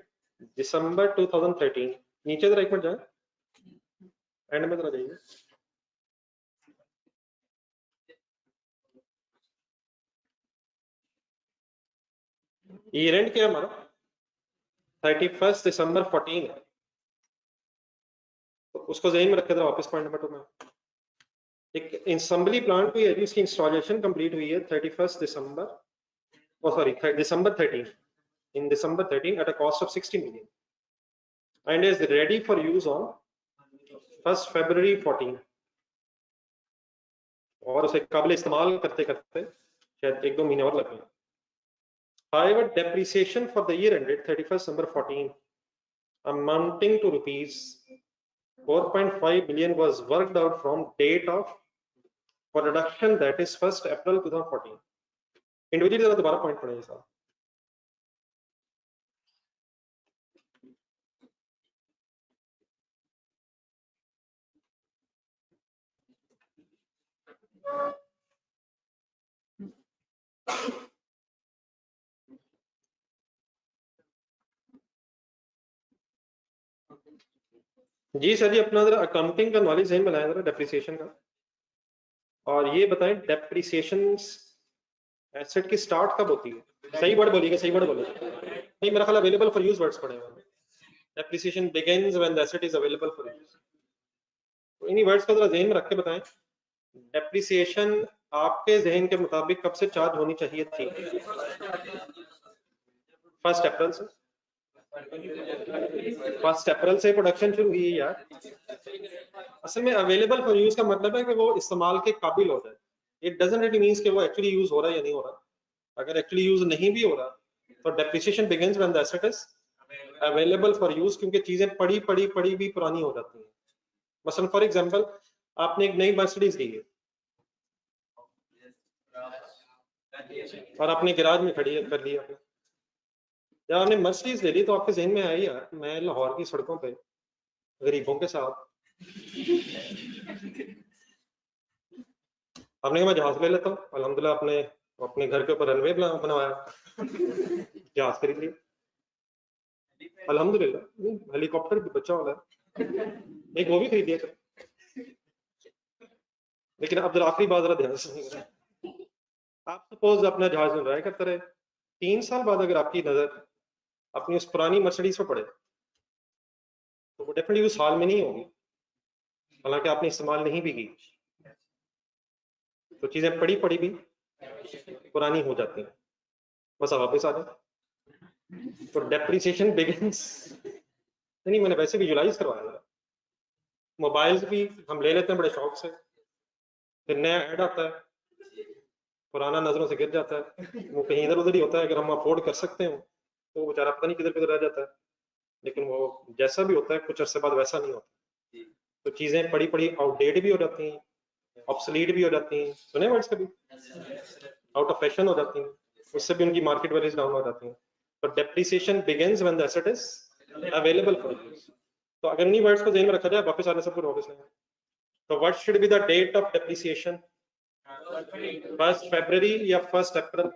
December 2013। नीचे जरा एक मिनट जाए, एंड में जरा जाइए। ईयर एंड क्या हमारा 31 दिसंबर 14 है, तो उसको ज़हन में रखे जरा वापस पॉइंट नंबर 2 में। एक असेंबली प्लांट हुई है जिसकी इंस्टॉलेशन कंप्लीट हुई है 31 दिसंबर, sorry December 13, in December 13 at a cost of 60 million and is ready for use on 1st February 14, और उसे काबिल इस्तेमाल करते करते शायद 1-2 महीने और लगे। However, depreciation for the year ended 31st December 14 amounting to rupees 4.5 billion was worked out from date of production, that is 1st April 2014। Individually जरा दोबारा पॉइंट पढ़ेंगे साहब। जी सर जी, अपना जरा अकाउंटिंग का नॉलेज ज़हन बनाया जरा डेप्रिसिएशन का, और ये बताएं डेप्रिसिएशन एसेट की स्टार्ट कब होती है। सही वर्ड बोलिएगा, सही वर्ड बोलिएगा। नहीं, मेरा ख्याल अवेलेबल फॉर यूज वर्ड्स पढ़े हुए। Depreciation begins when the asset is available for use. तो इन्हीं वर्ड्स को जरा ज़हन में रख के बताएं, डेप्रिसिएशन आपके ज़हन के मुताबिक कब से चार्ज होनी चाहिए थी। 1 अप्रैल से। 1 अप्रैल से प्रोडक्शन शुरू हुई है यार। असल में अवेलेबल फॉर यूज का मतलब है कि वो इस्तेमाल के काबिल हो जाए। इट डजंट रियली मींस कि वो एक्चुअली यूज हो रहा है या नहीं हो रहा। अगर एक्चुअली यूज नहीं भी हो रहा तो depreciation begins when the asset is available for use, क्योंकि चीजें पड़ी भी पुरानी हो जाती हैं। मसलन फॉर एग्जांपल आपने एक नई मर्सिडीज ली है और अपने गैराज में खड़ी कर ली आपने। जब आपने मर्सिडीज ले ली तो आपके जहन में आई यार मैं लाहौर की सड़कों पे गरीबों के साथ, आपने कहा मैं जहाज ले लेता हूँ। अल्हम्दुलिल्लाह आपने अपने घर के ऊपर रनवे बनवाया, जहाज खरीद लिया। अल्हम्दुलिल्लाह हेलीकॉप्टर भी बच्चा वाला है, एक वो भी खरीद लिया। लेकिन अब जरा आखिरी बात जरा ध्यान से, आप सपोज अपना जहाज में ड्राइव करते रहे, 3 साल बाद अगर आपकी नजर अपनी उस पुरानी मर्सिडीज पर पड़े तो वो डेफिनेटली उस हाल में नहीं होगी, हालांकि आपने इस्तेमाल नहीं भी की, तो चीजें पड़ी भी पुरानी हो जाती हैं। बस आप वापस आ जाए। तो डेप्रिसिएशन बिगिंस, नहीं मैंने वैसे विजुलाइज करवाया। मोबाइल्स भी हम ले लेते हैं बड़े शौक से, फिर नया ऐड आता है, पुराना नजरों से गिर जाता है, वो कहीं इधर उधर ही होता है। अगर हम अफोर्ड कर सकते हो तो बेचारा पता नहीं किधर किधर रह जाता है, लेकिन वो जैसा भी होता है कुछ अरसे बाद वैसा नहीं होता। तो चीजें पड़ी आउटडेट भी हो जाती हैं, ऑब्सोलीट भी हो जाती हैं, सुने वर्ड्स कभी, आउट ऑफ फैशन हो जाती हैं, उससे भी उनकी मार्केट वैल्यूज डाउन हो जाती हैं। तो depreciation begins when the asset is available for use. तो अगर इन्हीं वर्ड्स को ध्यान में रखा जाए, वापस आने से पूरा वापस नहीं। तो what should be the date of depreciation, 1 फरवरी या 1 अप्रैल।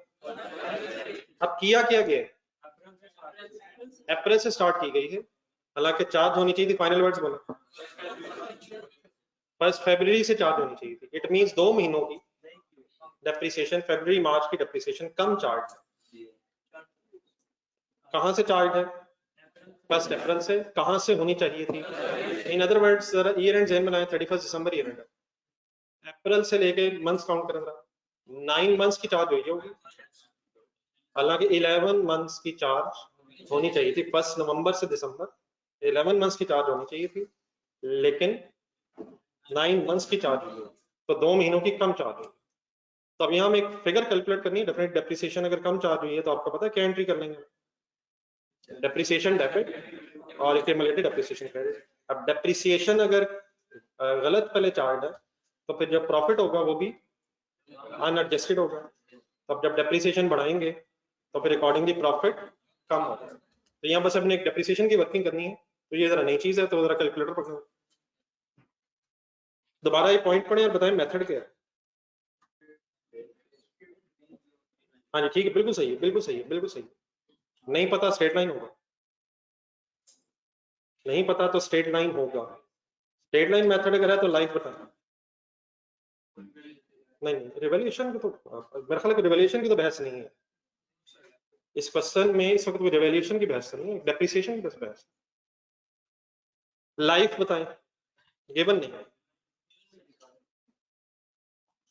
अब किया क्या गया, अप्रैल से स्टार्ट की गई है, हालांकि चार्ज होनी चाहिए थी, फाइनल वर्ड्स बोलो, 1 फरवरी से चार्ज होनी चाहिए थी। इट मींस 2 महीनों की डेप्रिसिएशन, फरवरी मार्च की डेप्रिसिएशन कम चार्ज। कहां से चार्ज है, 1 अप्रैल से। कहां से होनी चाहिए थी, इन अदर वर्ड्स जरा ईयर एंड ज़हन बनाएं, 31 दिसंबर ईयर एंड, अप्रैल से लेके मंथ्स काउंट करें जरा, 9 मंथ्स की चार्ज हुई होगी, हालांकि 11 मंथ्स की चार्ज होनी चाहिए थी। 1 नवंबर से दिसंबर 11 मंथ्स की चार्ज होनी चाहिए थी, लेकिन 9 मंथ्स की चार्ज हुई, तो 2 महीनों की कम चार्ज हुई। तो अब यहाँ हम एक फिगर कैलकुलेट करनी है, डेफिनेट डेप्रिसिएशन अगर कम चार्ज हुई है तो आपको पता है क्या एंट्री कर लेंगे, डेप्रिसिएशन डेबिट और एक्यूमुलेटेड डेप्रिसिएशन क्रेडिट। अब डेप्रिसिएशन अगर गलत पहले चार्ट है तो फिर जब प्रॉफिट होगा वो भी अनएडजस्टेड होगा। तो अब जब डेप्रिसिएशन बढ़ाएंगे तो फिर अकॉर्डिंगली प्रॉफिट कम होगा। तो यहाँ बस अपने एक डेप्रिसिएशन की वर्किंग करनी है। तो ये जरा नई चीज है, तो जरा कैलकुलेटर पकड़ो, दोबारा ये पॉइंट पढ़े और बताएं मेथड क्या है। हाँ जी ठीक है, बिल्कुल सही है, बिल्कुल सही है, बिल्कुल सही है। नहीं पता स्ट्रेट लाइन होगा, नहीं पता तो स्ट्रेट लाइन होगा। स्ट्रेट लाइन मेथड अगर है तो लाइफ बताना। नहीं नहीं, रिवैल्यूएशन की तो मेरे ख्याल है रिवैल्यूएशन की तो बहस नहीं है इस क्वेश्चन में। इस वक्त कोई रिवैल्यूएशन की बहस नहीं है, डेप्रिसिएशन की बस बहस। लाइफ बताएं, गिवन नहीं है।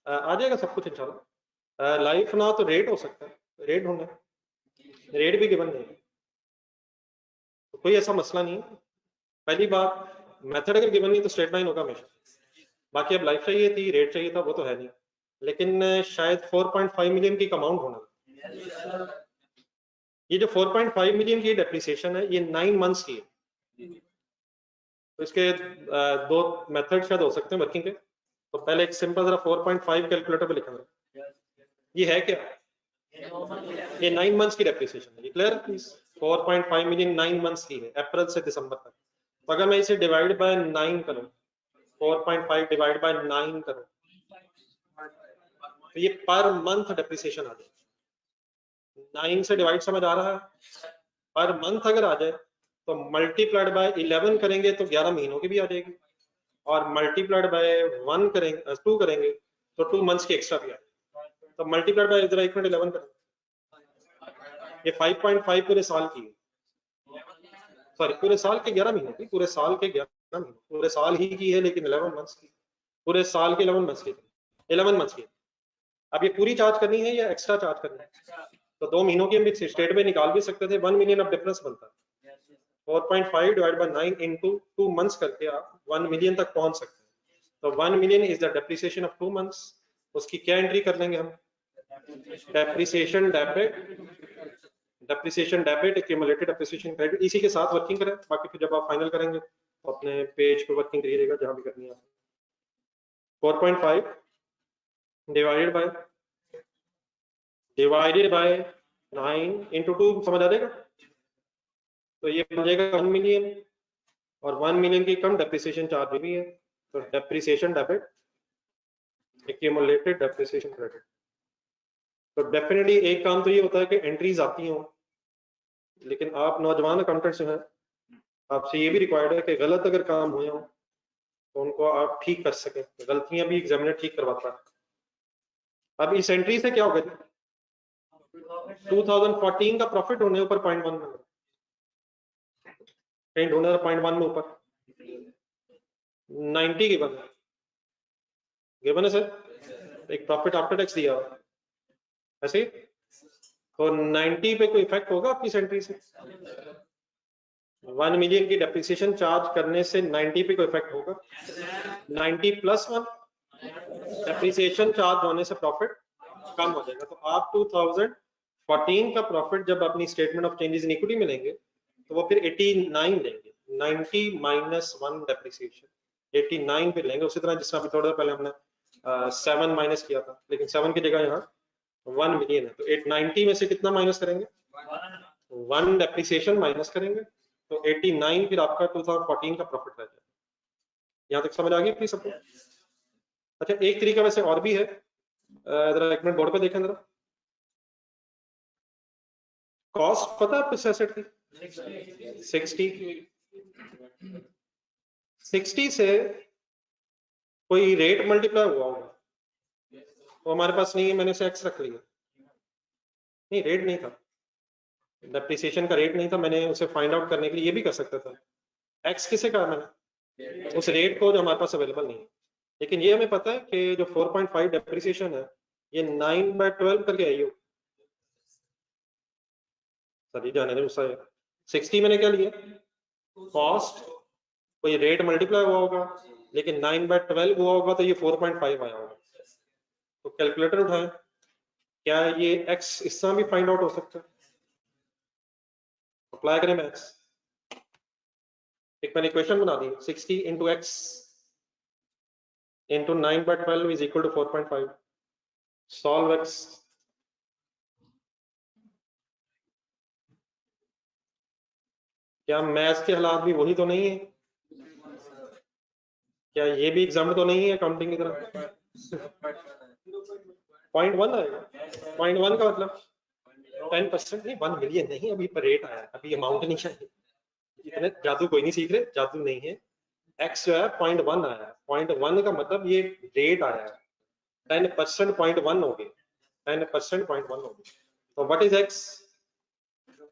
आ जाएगा सब कुछ इंशाल्लाह। लाइफ ना तो रेट हो सकता है, रेट ढूंढे, रेट भी गिवन नहीं है, तो कोई ऐसा मसला नहीं है। पहली बात, मेथड अगर गिवन नहीं तो स्ट्रेट लाइन होगा हमेशा। बाकी अब लाइफ चाहिए थी, रेट चाहिए था, वो तो है नहीं। लेकिन शायद 4.5 मिलियन की अमाउंट होना। ये जो 4.5 मिलियन की डेप्रिसिएशन है ये 9 मंथ्स की है। तो इसके दो मेथड शायद हो सकते हैं वर्किंग के। तो पहले एक सिंपल जरा 4.5 कैलकुलेटर पे लिखा है। ये है क्या? ये 9 मंथ्स की डेप्रिसिएशन है, ये क्लियर है प्लीज। 4.5 मिलियन 9 मंथ्स की है, अप्रैल से दिसंबर तक। तो अगर मैं इसे डिवाइड बाय 9 करूं, 4.5 डिवाइड बाय 9 करूं, तो ये पर मंथ डेप्रिसिएशन आ जाए। 9 से डिवाइड समझ आ रहा है? पर मंथ अगर आ जाए तो मल्टीप्लाइड बाय 11 करेंगे तो 11 महीनों की भी आ जाएगी, और मल्टीप्लाइड बाय 1 करेंगे 2 करेंगे तो 2 मंथ्स की एक्स्ट्रा भी आएगी। तो मल्टीप्लाइड बाय जरा 11 करेंगे, ये 5.5 पूरे साल की है। सॉरी, पूरे साल के 11 महीने की, पूरे साल के 11 महीने, पूरे साल ही की है लेकिन 11 मंथ्स की, पूरे साल के 11 मंथ्स की, 11 मंथ्स की। अब ये पूरी चार्ज करनी है या एक्स्ट्रा चार्ज करनी है? तो 2 महीनों की हम स्टेट में निकाल भी सकते थे, 1 मिलियन अब डिफरेंस बनता है। 4.5 डिवाइड बाय 9 इनटू 2 मंथ्स करके आप 1 मिलियन तक पहुंच सकते हैं। तो 1 million is the depreciation of 2 months. उसकी क्या एंट्री कर लेंगे हम? Depreciation debit, depreciation debit, accumulated depreciation credit, इसी के साथ वर्किंग करें। बाकी फिर जब आप फाइनल करेंगे तो अपने पेज पे वर्किंग करिएगा जहां भी करनी है। 4.5 डिवाइडेड बाय 9 इंटू 2 समझ आ जाएगा। तो ये बन जाएगा 1 मिलियन, और 1 मिलियन की कम डेप्रिसिएशन चार्ज भी है। तो depreciation debit, accumulated depreciation credit. तो डेफिनेटली एक काम तो ये होता है कि एंट्रीज आती हों, लेकिन आप नौजवान अकाउंटेंट से हैं, आपसे ये भी रिक्वायर्ड है कि गलत अगर काम हुए हों तो उनको आप ठीक कर सकें। गलतियां भी एग्जामिनर ठीक करवाता है। अब इस एंट्री से क्या होगा? 2014 का प्रॉफिट होने ऊपर 0.1 में, कहीं ढूंढे 0.1 में ऊपर 90 गिवन है सर, एक प्रॉफिट आफ्टर टैक्स दिया हुआ ऐसे। तो 90 पे कोई इफेक्ट होगा आपकी एंट्री से? 1 मिलियन की डेप्रिसिएशन चार्ज करने से 90 पे कोई इफेक्ट होगा? 90 प्लस 1 डेप्रिसिएशन चार्ज होने से प्रॉफिट कम हो जाएगा। तो आप 2014 का प्रॉफिट जब अपनी statement of changes in equity में लेंगे तो वो फिर 89 लेंगे, 90 माइनस 1 डेप्रिसिएशन 89 पे लेंगे। उसी तरह जिस तरह थोड़ा पहले हमने 7 माइनस किया था, लेकिन 7 की जगह यहाँ 1 मिलियन है, तो 890 में से कितना माइनस करेंगे? 1 डेप्रिसिएशन माइनस करेंगे, तो 89 फिर आपका 2014 का प्रॉफिट रह जाएगा। यहाँ तक समझ आ गई प्लीज सबको? अच्छा, एक तरीका वैसे और भी है, जरा एक मिनट बोर्ड पे देखें जरा। कॉस्ट पता है आपको इस एसेट की? 60 से कोई रेट मल्टीप्लाई हुआ होगा, तो हमारे पास नहीं है, मैंने इसे एक्स रख लिया। नहीं, रेट नहीं था, डेप्रिसिएशन का रेट नहीं था, मैंने उसे फाइंड आउट करने के लिए ये भी कर सकता था। एक्स किसे कहा मैंने? उस रेट को जो हमारे पास अवेलेबल नहीं है। लेकिन ये हमें पता है कि जो 4.5 डेप्रिसिएशन है ये 9/12 करके आई हो। सभी जाने दे उससे 60 मैंने क्या लिया? कॉस्ट, कोई रेट मल्टीप्लाई हुआ होगा, लेकिन 9/12 हुआ होगा तो ये 4.5 आया होगा। तो कैलकुलेटर उठाएं, क्या ये x इस तरह भी फाइंड आउट हो सकता है? अप्लाई करें मैथ्स। एक मैंने इक्वेशन बना दी 60 into x into 9/12 is equal to 4.5। Solve x. क्या मैथ्स के हालात भी वही तो नहीं है? क्या ये भी एग्जाम तो नहीं है अकाउंटिंग की तरह? 0.1 आएगा। 0.1 का मतलब 10% नहीं, 1 मिलियन नहीं, अभी पर रेट आया, अभी अमाउंट नहीं है। इतने जादू कोई नहीं सीख रहे, जादू नहीं है। एक्स जो है 0.1 आया है, 0.1 का मतलब ये रेट आया है। 10% 0.1 हो गए, 10% 0.1 हो गए। तो व्हाट इज एक्स?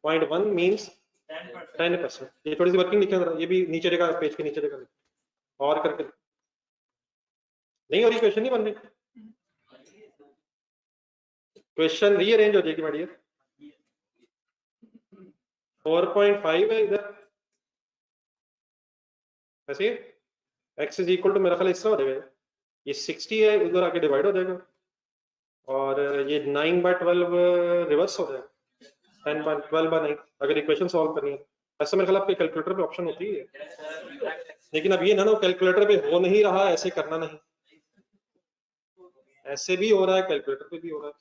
0.1 मीन्स 10%। ये थोड़ी सी वर्किंग लिखे जरा, ये भी नीचे जगह, पेज के नीचे जगह और करके नहीं, और ये क्वेश्चन नहीं बन रही, क्वेश्चन रीअरेंज हो जाएगी मैडियर। 4.5 है इधर, ऐसे एक्स इज इक्वल टू मेरा ख्याल इस तरह हो जाएगा, ये 60 है, उधर आके डिवाइड हो जाएगा और ये 9/12 रिवर्स हो जाएगा, 10/12/9 अगर इक्वेशन सॉल्व करनी है। ऐसा मेरे ख्याल आपके कैलकुलेटर पे ऑप्शन होती है, लेकिन अब ये ना कैलकुलेटर पे हो नहीं रहा, ऐसे करना नहीं, ऐसे भी हो रहा है, कैलकुलेटर पे भी हो रहा है,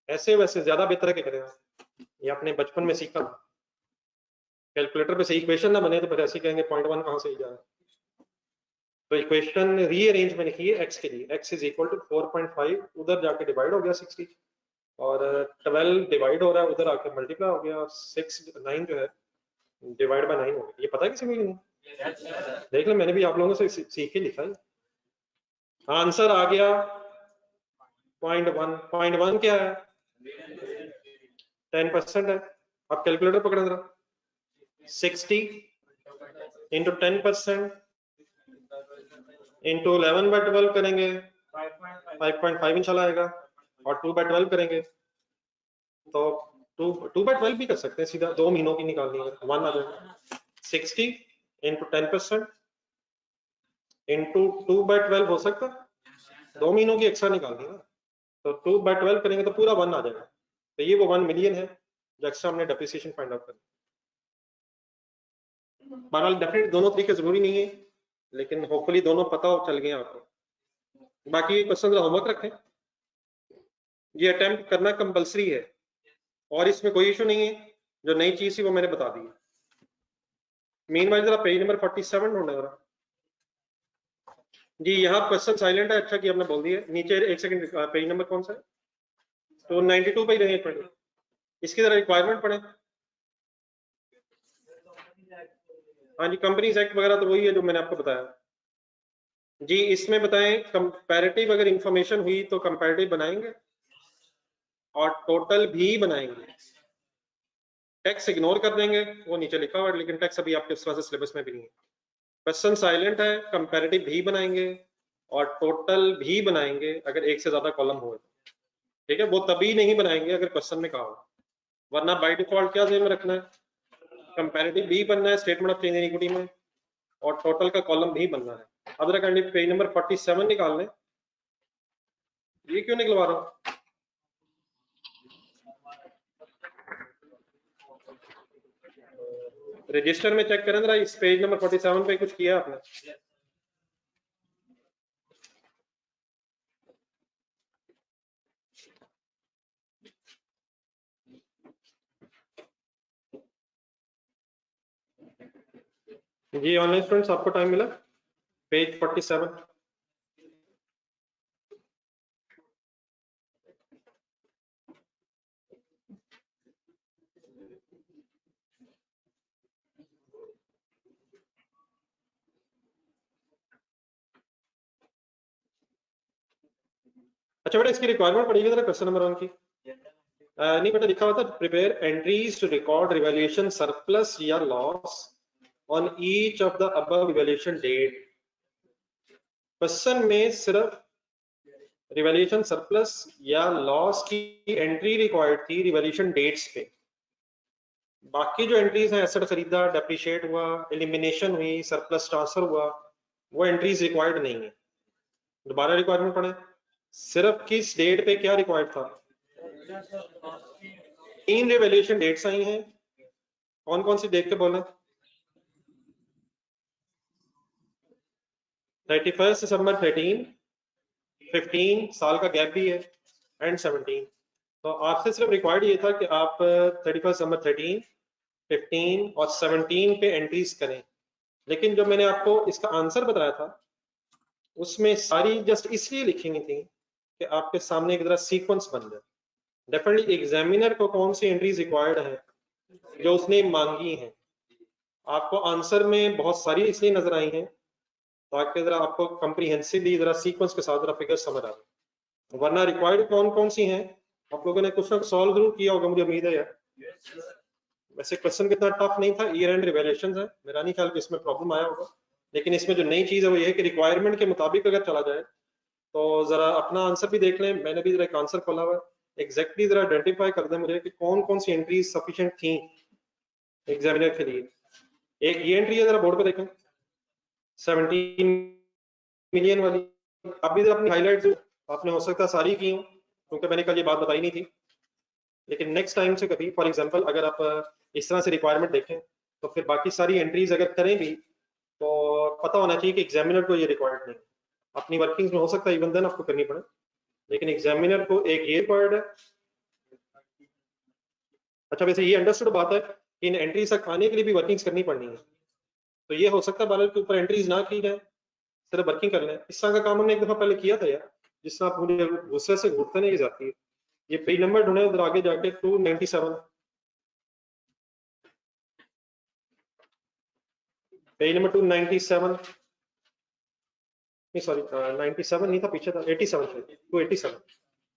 ऐसे वैसे ज्यादा बेहतर है कि करें। ये आपने बचपन में सीखा, कैलकुलेटर पे सही इक्वेशन ना बने तो फिर ऐसे कहेंगे 0.1 कहाँ से जा रहा है। तो इक्वेशन रीअरेंज में लिखी है एक्स के लिए, एक्स इज इक्वल टू 4.5, उधर जाके डिवाइड हो गया 60 और 12 डिवाइड हो रहा है, उधर आके मल्टीप्लाई हो गया, 9 जो है डिवाइड बाय 9 हो गया। ये पता है किसी को नहीं? देख लो, मैंने भी आप लोगों से सीख के लिखा है। आंसर आ गया 0.1। 0.1 क्या है? 10% है। आप कैलकुलेटर पकड़े जरा, 60 इंटू 10% इंटू 11/12 करेंगे 5.5 इंशाल्लाह आएगा, और 2/12 करेंगे तो 2/12 भी कर सकते हैं, सीधा 2 महीनों की निकालनी है, 1 आ जाएगा। 60 इंटू 10% इंटू 2/12 हो सकता, 2 महीनों की एक्स्ट्रा निकालनी है ना, तो 2/12 करेंगे तो पूरा 1 आ जाएगा। तो ये वो 1 मिलियन है जो एक्स्ट्रा हमने डेप्रिसिएशन फाइंड आउट करना। बहरहाल डेफिनेट दोनों तरीके जरूरी नहीं है, लेकिन होपफुली दोनों पता हो चल गए आपको। बाकी क्वेश्चन होमवर्क रखें, ये अटेम्प्ट करना कंपलसरी है और इसमें कोई इशू नहीं है, जो नई चीज थी वो मैंने बता दी है। मीनवाइल जरा पेज नंबर 47 ढूंढना जरा जी, यहाँ क्वेश्चन साइलेंट है, अच्छा कि आपने बोल दिया। नीचे एक सेकंड, पेज नंबर कौन सा है? तो 92 पे ही रहे, एक मिनट, इसकी जरा रिक्वायरमेंट पढ़े। हाँ जी, कंपनीज एक्ट वगैरह तो वही है जो मैंने आपको बताया जी। इसमें बताएं कंपैरेटिव अगर इंफॉर्मेशन हुई तो कंपैरेटिव बनाएंगे और टोटल भी बनाएंगे। टैक्स इग्नोर कर देंगे, वो नीचे लिखा हुआ है, लेकिन टैक्स अभी आपके उस तरह से सिलेबस में भी नहीं है। क्वेश्चन साइलेंट है, कंपैरेटिव भी बनाएंगे और टोटल भी बनाएंगे अगर एक से ज्यादा कॉलम हो, ठीक है। वो तभी नहीं बनाएंगे अगर क्वेश्चन में कहा हो, वरना बाय डिफॉल्ट क्या ध्यान में रखना है, कंपैरेटिव भी बनना है statement of change in equity में और टोटल का कॉलम भी बनना है। अदर कैंडिडेट पेज नंबर 47 निकाल लें। ये क्यों निकलवा रहा हूं? रजिस्टर में चेक करें जरा, इस पेज नंबर 47 पे कुछ किया आपने? जी ऑनलाइन स्टूडेंट्स, आपको टाइम मिला? पेज 47। अच्छा बेटा, इसकी रिक्वायरमेंट पड़ेगी जरा क्वेश्चन नंबर 1 की। नहीं बेटा, लिखा हुआ था prepare entries to record revaluation surplus या loss on each of the above evaluation date. Question में सिर्फ रिवैल्यूएशन सरप्लस या लॉस की एंट्री रिक्वायर्ड थी रिवैल्यूएशन डेट्स पे। बाकी जो एंट्रीज हैं, एसेट खरीदा, डेप्रिशिएट हुआ, एलिमिनेशन हुई, सरप्लस ट्रांसफर हुआ, वो एंट्रीज रिक्वायर्ड नहीं है। दोबारा रिक्वायरमेंट पढ़े, सिर्फ किस डेट पे क्या रिक्वायर्ड था? 3 रिवैल्यूएशन डेट्स आई हैं कौन कौन सी देख के बोले? 31 दिसंबर 13, 15 साल का गैप भी है, एंड 17। तो आपसे सिर्फ रिक्वायर्ड ये था कि आप 31 दिसंबर 13, 15 और 17 पे एंट्रीज करें। लेकिन जो मैंने आपको इसका आंसर बताया था उसमें सारी जस्ट इसलिए लिखी हुई थी कि आपके सामने एक तरह सीक्वेंस बन जाए। डेफिनेटली एग्जामिनर को कौन सी एंट्रीज रिक्वायर्ड है जो उसने मांगी है, आपको आंसर में बहुत सारी इसलिए नजर आई हैं ताकि जरा आपको कंप्रीहेंसिवली जरा सीक्वेंस के साथ जरा फिगर समझ आ जाए। वरना रिक्वायर्ड कौन कौन सी हैं आप लोगों ने कुछ ना सॉल्व जरूर किया होगा, मुझे उम्मीद है यार। वैसे क्वेश्चन कितना टफ नहीं था, ईयर एंड रिवेलेशन है, मेरा नहीं ख्याल कि इसमें प्रॉब्लम आया होगा। लेकिन इसमें जो नई चीज है वो ये है कि रिक्वायरमेंट के मुताबिक अगर चला जाए तो जरा अपना आंसर भी देख लें। मैंने भी जरा एक आंसर खोला हुआ है, एग्जैक्टली जरा आइडेंटिफाई कर दें मुझे कि कौन कौन सी एंट्रीज सफिशिएंट थी एग्जामिनर के लिए। एक ये एंट्री है, जरा बोर्ड पे देखें, 17 मिलियन वाली। आप भी जरा अपनी हाईलाइट आपने हो सकता है सारी की हो क्योंकि मैंने कल ये बात बताई नहीं थी, लेकिन नेक्स्ट टाइम से कभी फॉर एग्जांपल अगर आप इस तरह से रिक्वायरमेंट देखें तो फिर बाकी सारी एंट्रीज अगर करें भी तो पता होना चाहिए कि एग्जामिनर को ये रिक्वायर्ड नहीं। अपनी वर्किंग्स में हो सकता है इवन देन आपको करनी पड़े, लेकिन एग्जामिनर को एक ये रिक्वायर्ड है। अच्छा, वैसे ये अंडरस्टूड बात है कि इन एंट्रीज तक आने के लिए भी वर्किंग्स करनी पड़नी है, तो ये हो सकता है बालर के ऊपर एंट्रीज ना की जाए, सिर्फ वर्किंग कर लें। इस तरह का काम हमने एक दफा पहले किया था यार, जिससे आप मुझे गुस्से से घुटते नहीं जाती है। ये पेज नंबर ढूंढे उधर आगे जाके 297, पेज नंबर 297, नहीं सॉरी 97 नहीं था, पीछे था 87 पे,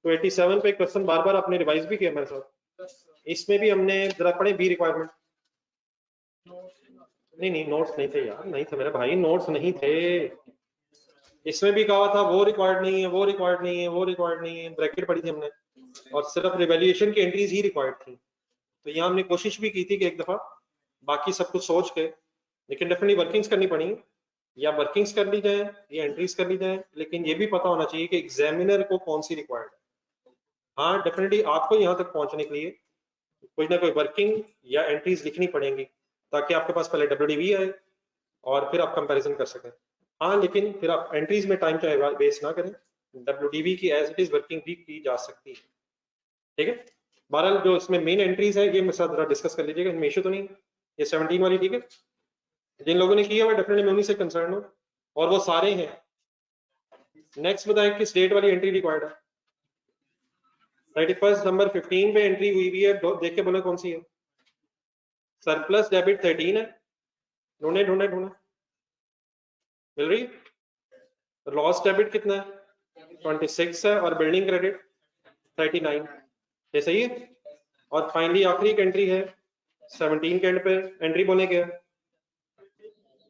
287 पे क्वेश्चन बार बार आपने रिवाइज भी किया मेरे साथ। इसमें भी हमने जरा पढ़े बी रिक्वायरमेंट। नहीं नोट्स नहीं थे यार, नहीं थे मेरे भाई, नोट्स नहीं थे। इसमें भी कहा था वो रिक्वायर्ड नहीं है, वो रिक्वायर्ड नहीं है, वो रिक्वायर्ड नहीं है, ब्रैकेट पढ़ी थी हमने, और सिर्फ रिवैल्यूएशन की एंट्रीज ही रिक्वायर्ड थी। तो यहाँ हमने कोशिश भी की थी कि एक दफा बाकी सब कुछ सोच के, लेकिन डेफिनेटली वर्किंग्स करनी पड़ी, या वर्किंग्स कर ली जाए या एंट्रीज कर ली जाए, लेकिन ये भी पता होना चाहिए कि एग्जामिनर को कौन सी रिक्वायर्ड है। हाँ डेफिनेटली आपको यहाँ तक पहुंचने के लिए कोई ना कोई वर्किंग या एंट्रीज लिखनी पड़ेंगी ताकि आपके पास पहले WDV आए और फिर आप कंपैरिजन कर सकें। हाँ लेकिन फिर आप एंट्रीज में टाइम चाहे वेस्ट ना करें, WDV की एज इट इज वर्किंग भी की जा सकती है। ठीक है, बहरहाल जो इसमें मेन एंट्रीज है ये मेरे साथ जरा डिस्कस कर लीजिएगा, इनमें इशू तो नहीं, ये 17 वाली ठीक है। जिन लोगों ने किया हुआ डेफिनेटली मैं उन्हीं से कंसर्न हूँ, और वो सारे हैं। नेक्स्ट बताएं किस डेट वाली एंट्री रिक्वायर्ड है? 31 दिसंबर 15 पे एंट्री हुई है, देख के बोले कौन सी है। सरप्लस डेबिट 13 है, ढूंढे ढूंढे ढूंढे, मिल रही। लॉस डेबिट कितना है? 26 है, और बिल्डिंग क्रेडिट 39, ये सही है। और फाइनली आखिरी एक एंट्री है 17 के एंड पे, एंट्री बोले क्या?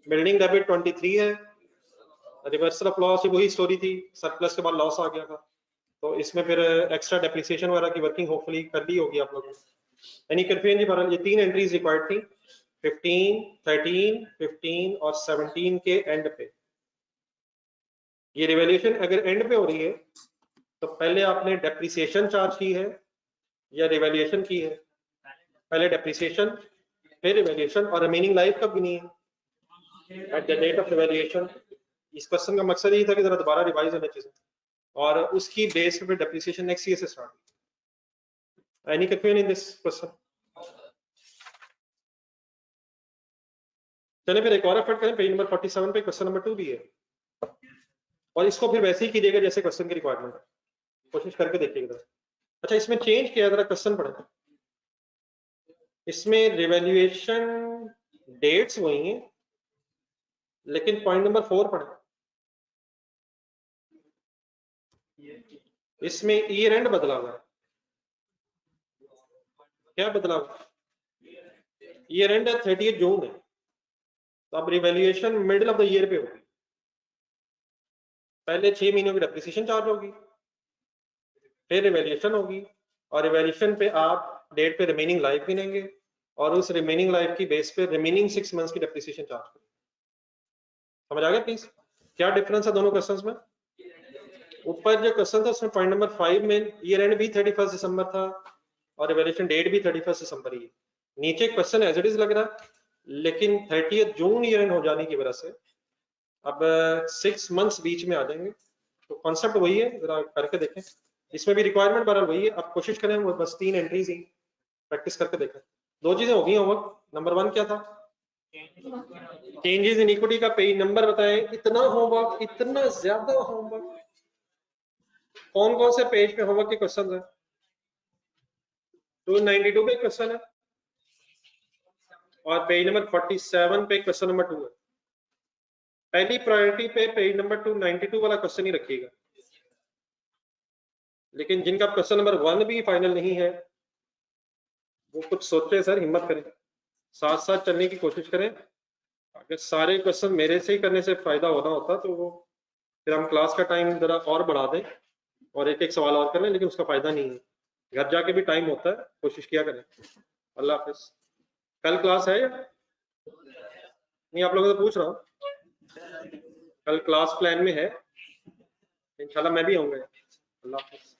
बिल्डिंग डेबिट 23 है, रिवर्सल ऑफ लॉस वही स्टोरी थी, सरप्लस के बाद लॉस आ गया था, तो इसमें फिर एक्स्ट्रा डेप्रिसिएशन वगैरह की वर्किंग होपफुली कर ली होगी आप लोगों ने। एनी कंफ्यूजन जी? बहरहाल ये 3 एंट्रीज रिक्वायर्ड थी, 15, 13, 15 और 17 के एंड पे। ये रिवैल्यूएशन अगर एंड पे हो रही है तो पहले आपने डेप्रिसिएशन चार्ज की है या रिवैल्यूएशन की है? पहले डेप्रिसिएशन फिर रिवैल्यूएशन, और रिमेनिंग लाइफ कब गिनी है? At the date of revaluation. इस क्वेश्चन का मकसद यही था कि जरा दोबारा रिवाइज होने चीजें, और उसकी बेस पे डेप्रिसिएशन नेक्स्ट ईयर से start. Any confusion in this question? चलिए फिर एक और एफर्ट करें, पेज नंबर 47 पे क्वेश्चन नंबर 2 भी है, और इसको फिर वैसे ही कीजिएगा जैसे क्वेश्चन की रिक्वायरमेंट है, कोशिश करके देखिएगा। अच्छा, इसमें चेंज किया, जरा क्वेश्चन पढ़े। इसमें रिवैल्यूएशन डेट्स वही हैं, लेकिन पॉइंट नंबर 4 पढ़े, इसमें ईयर एंड बदला हुआ है। क्या बदला हुआ? ईयर एंड 30 जून है, तो अब revaluation middle of the year पे होगी। पहले 6 महीनों की डेप्रिसिएशन चार्ज होगी, फिर रिवैल्यूएशन होगी, और रिवैल्यूएशन पे आप डेट पे रिमेनिंग लाइफ गिनेंगे, और उस रिमेनिंग लाइफ की बेस पे रिमेनिंग 6 मंथ्स की डेप्रिसिएशन चार्ज करेंगे। समझ आ गया प्लीज? क्या डिफरेंस है दोनों क्वेश्चंस में? ऊपर जो क्वेश्चन था उसमें पॉइंट नंबर 5 में ईयर एंड भी 31 दिसंबर था और रिवैल्यूएशन डेट भी 31 दिसंबर ही है। नीचे क्वेश्चन एज इट इज लग रहा है, लेकिन 30 जून ईयर एंड हो जाने की वजह से अब 6 मंथ्स बीच में आ जाएंगे। तो कॉन्सेप्ट वही है, जरा करके देखें। इसमें भी रिक्वायरमेंट बहरहाल वही है, अब कोशिश करें वो बस 3 एंट्रीज ही प्रैक्टिस करके देखें। 2 चीजें हो गई होमवर्क। नंबर 1 क्या था? चेंजेस इन इक्विटी का पेज नंबर बताएं। इतना होमवर्क, इतना ज्यादा होमवर्क। कौन कौन से पेज पे होमवर्क के क्वेश्चन है? 292 पे क्वेश्चन है और पेज नंबर 47 पे क्वेश्चन नंबर 2 है। पहली प्रायोरिटी पे पेज नंबर 292 वाला क्वेश्चन ही रखिएगा, लेकिन जिनका क्वेश्चन नंबर 1 भी फाइनल नहीं है वो कुछ सोचे सर, हिम्मत करें, साथ साथ चलने की कोशिश करें। अगर सारे क्वेश्चन मेरे से ही करने से फायदा होना होता तो वो फिर हम क्लास का टाइम जरा और बढ़ा दें और एक एक सवाल और कर लें, लेकिन उसका फायदा नहीं है। घर जाके भी टाइम होता है, कोशिश किया करें। अल्लाह हाफिज। कल क्लास है या नहीं? आप लोगों से पूछ रहा हूँ, कल क्लास प्लान में है? इंशाल्लाह मैं भी आऊंगा। अल्लाह हाफिज।